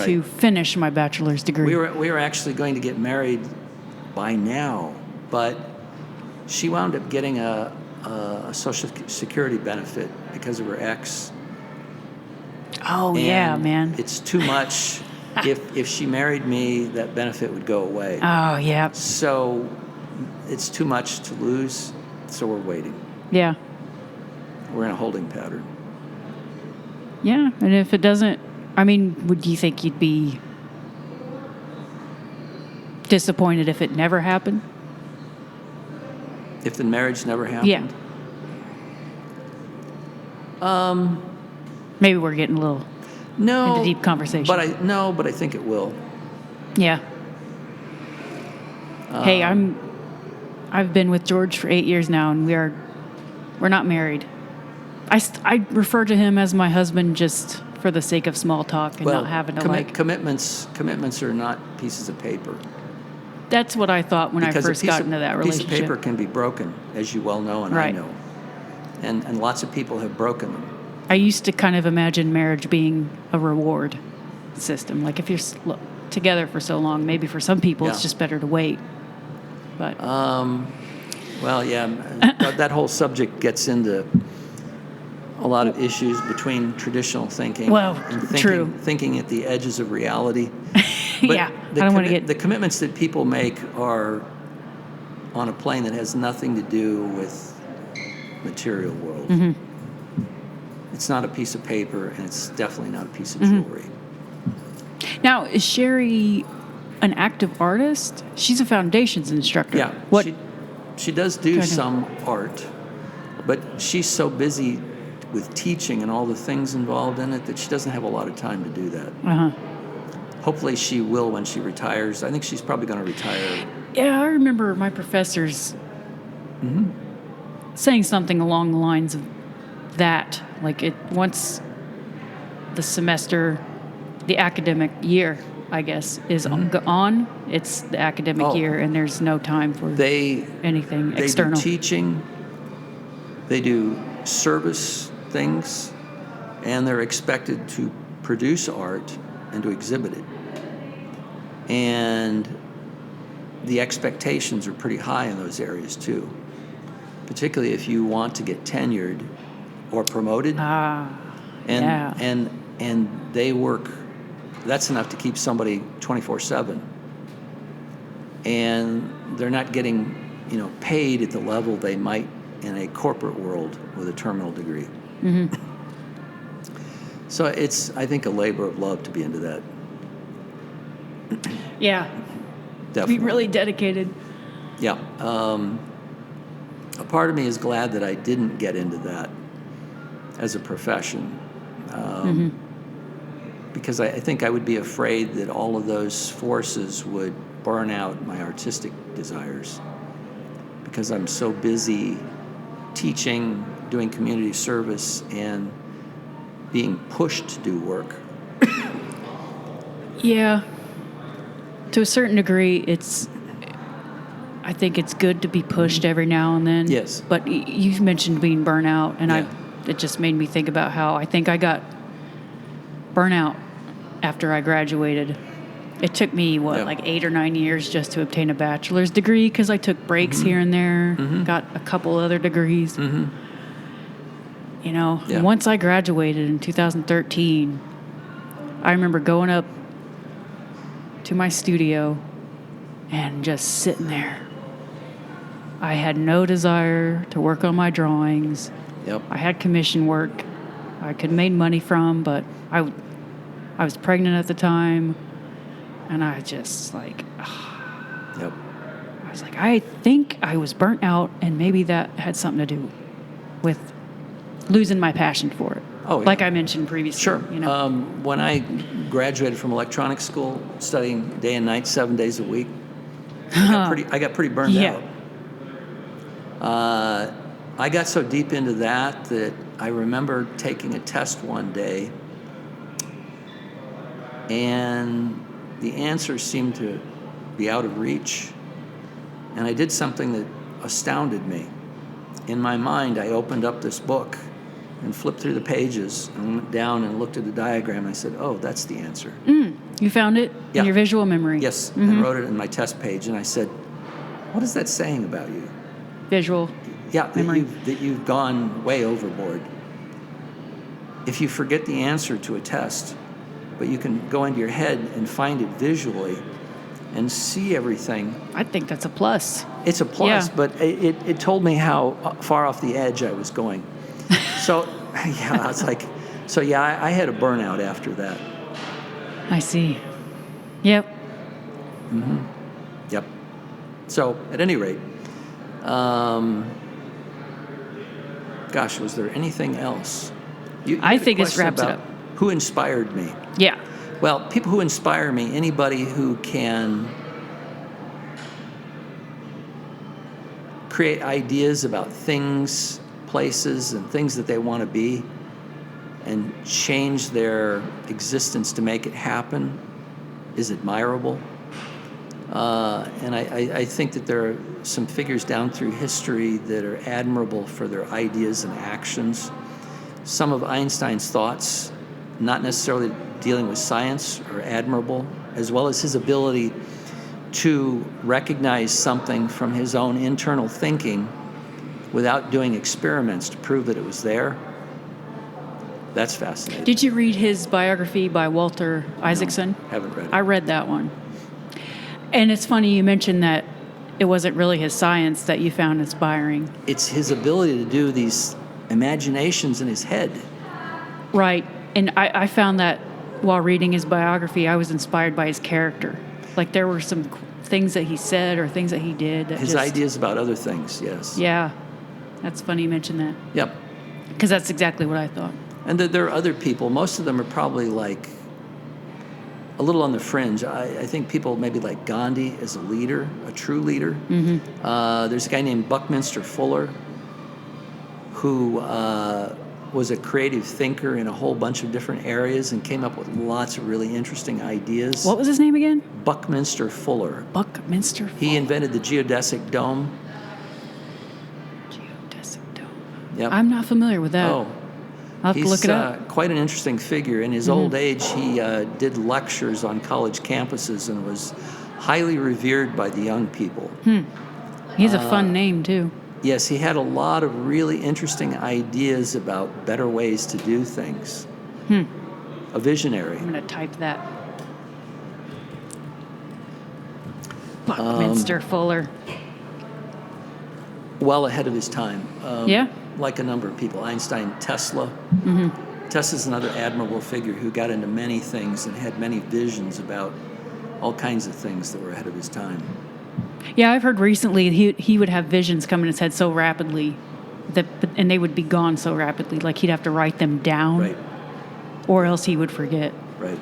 to finish my bachelor's degree. We were actually going to get married by now, but she wound up getting a Social Security benefit because of her ex. Oh, yeah, man. It's too much. If she married me, that benefit would go away. Oh, yeah. So it's too much to lose, so we're waiting. Yeah. We're in a holding pattern. Yeah, and if it doesn't, would you think you'd be disappointed if it never happened? If the marriage never happened? Yeah. Maybe we're getting a little into deep conversation. But I think it will. Yeah. Hey, I've been with George for 8 years now, and we're not married. I refer to him as my husband just for the sake of small talk and not having to commitments are not pieces of paper. That's what I thought when I first got into that relationship. A piece of paper can be broken, as you well know, and I know. And lots of people have broken them. I used to kind of imagine marriage being a reward system. Like if you're together for so long, maybe for some people it's just better to wait. But Well, yeah, that whole subject gets into a lot of issues between traditional thinking Well, and true. thinking at the edges of reality. But yeah, I don't want to get. the commitments that people make are on a plane that has nothing to do with material world. Mm-hmm. It's not a piece of paper, and it's definitely not a piece of Mm-hmm. jewelry. Now, is Sherry an active artist? She's a foundations instructor. Yeah, What? she does do some art, but she's so busy with teaching and all the things involved in it that she doesn't have a lot of time to do that. Uh-huh. Hopefully she will when she retires. I think she's probably going to retire. Yeah, I remember my professors saying something along the lines of that. Like once the semester, the academic year, I guess, is on, it's the academic year, and there's no time for anything external. They do teaching, they do service things, and they're expected to produce art and to exhibit it. And the expectations are pretty high in those areas too, particularly if you want to get tenured or promoted. And they work, that's enough to keep somebody 24/7. And they're not getting, paid at the level they might in a corporate world with a terminal degree. Mm-hmm. So it's, I think, a labor of love to be into that. Yeah. Definitely. Be really dedicated. Yeah. A part of me is glad that I didn't get into that as a profession. Because I think I would be afraid that all of those forces would burn out my artistic desires. Because I'm so busy teaching, doing community service, and being pushed to do work. Yeah. To a certain degree, I think it's good to be pushed every now and then. Yes. But you've mentioned being burnout, and Yeah. it just made me think about how I think I got burnout after I graduated. It took me, like 8 or 9 years just to obtain a bachelor's degree because I took breaks here and there, got a couple other degrees. Once I graduated in 2013, I remember going up to my studio and just sitting there. I had no desire to work on my drawings. Yep. I had commission work I could make money from, but I was pregnant at the time, and I just Yep. I was like, I think I was burnt out, and maybe that had something to do with losing my passion for it. Oh, yeah. Like I mentioned previously. Sure. When I graduated from electronics school, studying day and night, 7 days a week, I got pretty burned out. I got so deep into that I remember taking a test one day, and the answers seemed to be out of reach, and I did something that astounded me. In my mind, I opened up this book and flipped through the pages and went down and looked at the diagram. I said, oh, that's the answer. You found it in your visual memory? Yes, and wrote it in my test page, and I said, what is that saying about you? Visual memory. That you've gone way overboard. If you forget the answer to a test, but you can go into your head and find it visually and see everything. I think that's a plus. It's a plus, but it told me how far off the edge I was going. So, I was like, I had a burnout after that. I see. Yep. Yep. So, at any rate, was there anything else? I think this wraps it up. Who inspired me? Yeah. Well, people who inspire me, anybody who can create ideas about things, places, and things that they want to be, and change their existence to make it happen, is admirable. And I think that there are some figures down through history that are admirable for their ideas and actions. Some of Einstein's thoughts, not necessarily dealing with science, are admirable, as well as his ability to recognize something from his own internal thinking without doing experiments to prove that it was there, that's fascinating. Did you read his biography by Walter Isaacson? No, haven't read it. I read that one. And it's funny you mentioned that it wasn't really his science that you found inspiring. It's his ability to do these imaginations in his head. Right. And I found that while reading his biography, I was inspired by his character. Like there were some things that he said or things that he did. That His ideas about other things, yes. Yeah. That's funny you mentioned that. Yep. Because that's exactly what I thought. And there are other people. Most of them are probably like a little on the fringe. I think people maybe like Gandhi as a leader, a true leader. Mm-hmm. There's a guy named Buckminster Fuller who was a creative thinker in a whole bunch of different areas and came up with lots of really interesting ideas. What was his name again? Buckminster Fuller. Buckminster Fuller. He invented the geodesic dome. Geodesic dome. Yep. I'm not familiar with that. Oh. I'll have to look it up. Quite an interesting figure. In his old age, he did lectures on college campuses and was highly revered by the young people. He's a fun name, too. Yes, he had a lot of really interesting ideas about better ways to do things. A visionary. I'm going to type that. Buckminster Fuller. Well ahead of his time. Yeah? Like a number of people. Einstein, Tesla. Tesla's another admirable figure who got into many things and had many visions about all kinds of things that were ahead of his time. Yeah, I've heard recently he would have visions come in his head so rapidly, and they would be gone so rapidly, like he'd have to write them down, Right. or else he would forget. Right.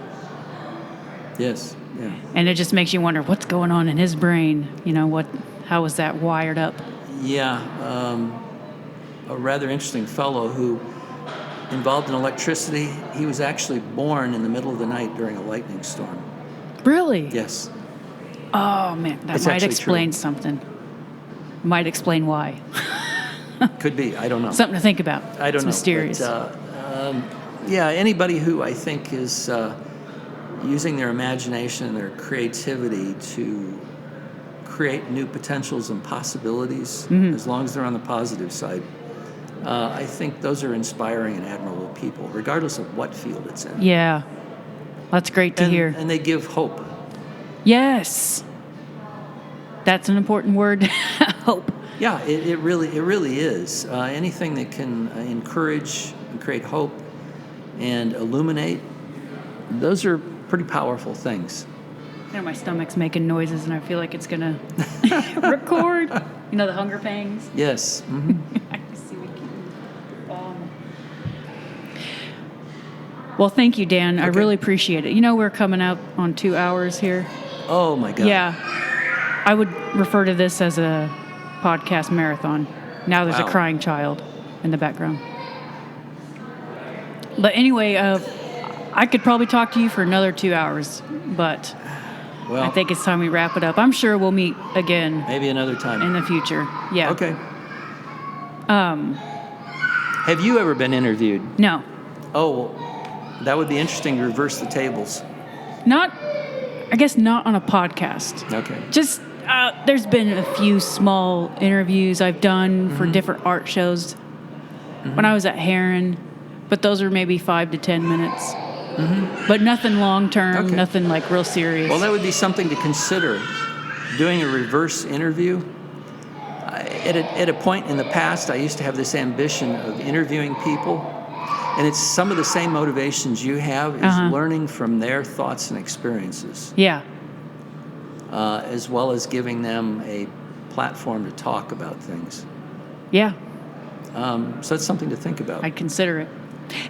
Yes. Yeah. And it just makes you wonder what's going on in his brain. You know, how is that wired up? Yeah. A rather interesting fellow who involved in electricity. He was actually born in the middle of the night during a lightning storm. Really? Yes. Oh man, that It's might actually explain true. something. Might explain why. Could be. I don't know. Something to think about. I don't It's know. mysterious. But, yeah, anybody who I think is using their imagination and their creativity to create new potentials and possibilities, as long as they're on the positive side, I think those are inspiring and admirable people, regardless of what field it's in. Yeah, that's great to hear. And they give hope. Yes, that's an important word. Hope. Yeah, it really is. Anything that can encourage and create hope and illuminate, those are pretty powerful things. You know, my stomach's making noises, and I feel like it's gonna record. You know, the hunger pangs. Yes. I can see we can. Well, thank you, Dan. I Okay. really appreciate it. You know, we're coming up on 2 hours here. Oh my God. Yeah, I would refer to this as a podcast marathon. Now there's Wow. a crying child in the background. But anyway, I could probably talk to you for another 2 hours, but Well, I think it's time we wrap it up. I'm sure we'll meet again maybe another time. in the future. Yeah. Okay. Have you ever been interviewed? No, Oh, well, that would be interesting to reverse the tables. I guess not on a podcast. Okay. Just, there's been a few small interviews I've done for different art shows when I was at Heron, but those are maybe 5 to 10 minutes. But nothing long term, Okay. nothing like real serious. Well, that would be something to consider, doing a reverse interview. At a point in the past, I used to have this ambition of interviewing people, and it's some of the same motivations you have is learning from their thoughts and experiences, Yeah. as well as giving them a platform to talk about things. Yeah. So that's something to think about. I'd consider it.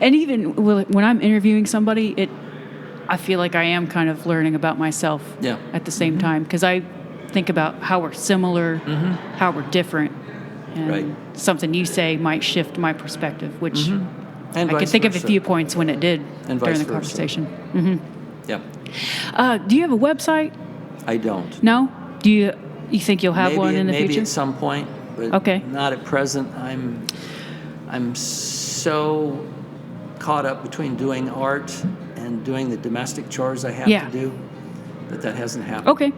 And even when I'm interviewing somebody, I feel like I am kind of learning about myself Yeah. at the same time, because I think about how we're similar, how we're different, and Right. something you say might shift my perspective, which And I could vice think of a versa. few points when it did And during vice the versa. conversation. Yeah. Do you have a website? I don't. No? Do you think you'll have maybe, one in the maybe future? at some point, but Okay. not at present. I'm so caught up between doing art and doing the domestic chores I have Yeah. to do that hasn't happened. Okay.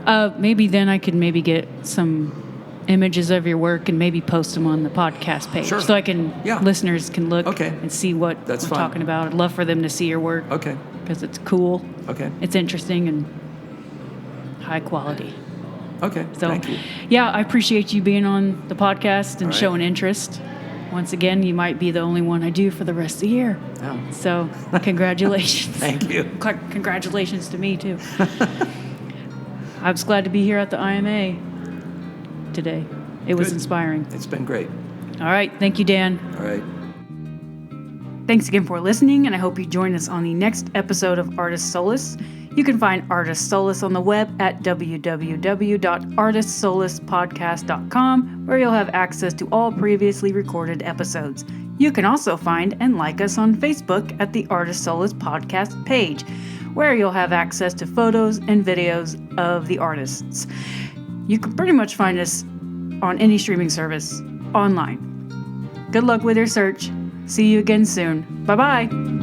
Maybe then I could maybe get some images of your work and maybe post them on the podcast page. Sure. So I can, Yeah. listeners can look Okay. and see what That's I'm fine. talking about. I'd love for them to see your work. Okay. Because it's cool. Okay. It's interesting and high quality. Okay. So, Thank you. yeah, I appreciate you being on the podcast and All right. showing interest. Once again, you might be the only one I do for the rest of the year. Yeah. So, congratulations. Thank you. Congratulations to me, too. I was glad to be here at the IMA today. It was Good. inspiring. It's been great. All right. Thank you, Dan. All right. Thanks again for listening, and I hope you join us on the next episode of Artist Solace. You can find Artist Solace on the web at www.artistsolacepodcast.com, where you'll have access to all previously recorded episodes. You can also find and like us on Facebook at the Artist Solace podcast page, where you'll have access to photos and videos of the artists. You can pretty much find us on any streaming service online. Good luck with your search. See you again soon. Bye-bye.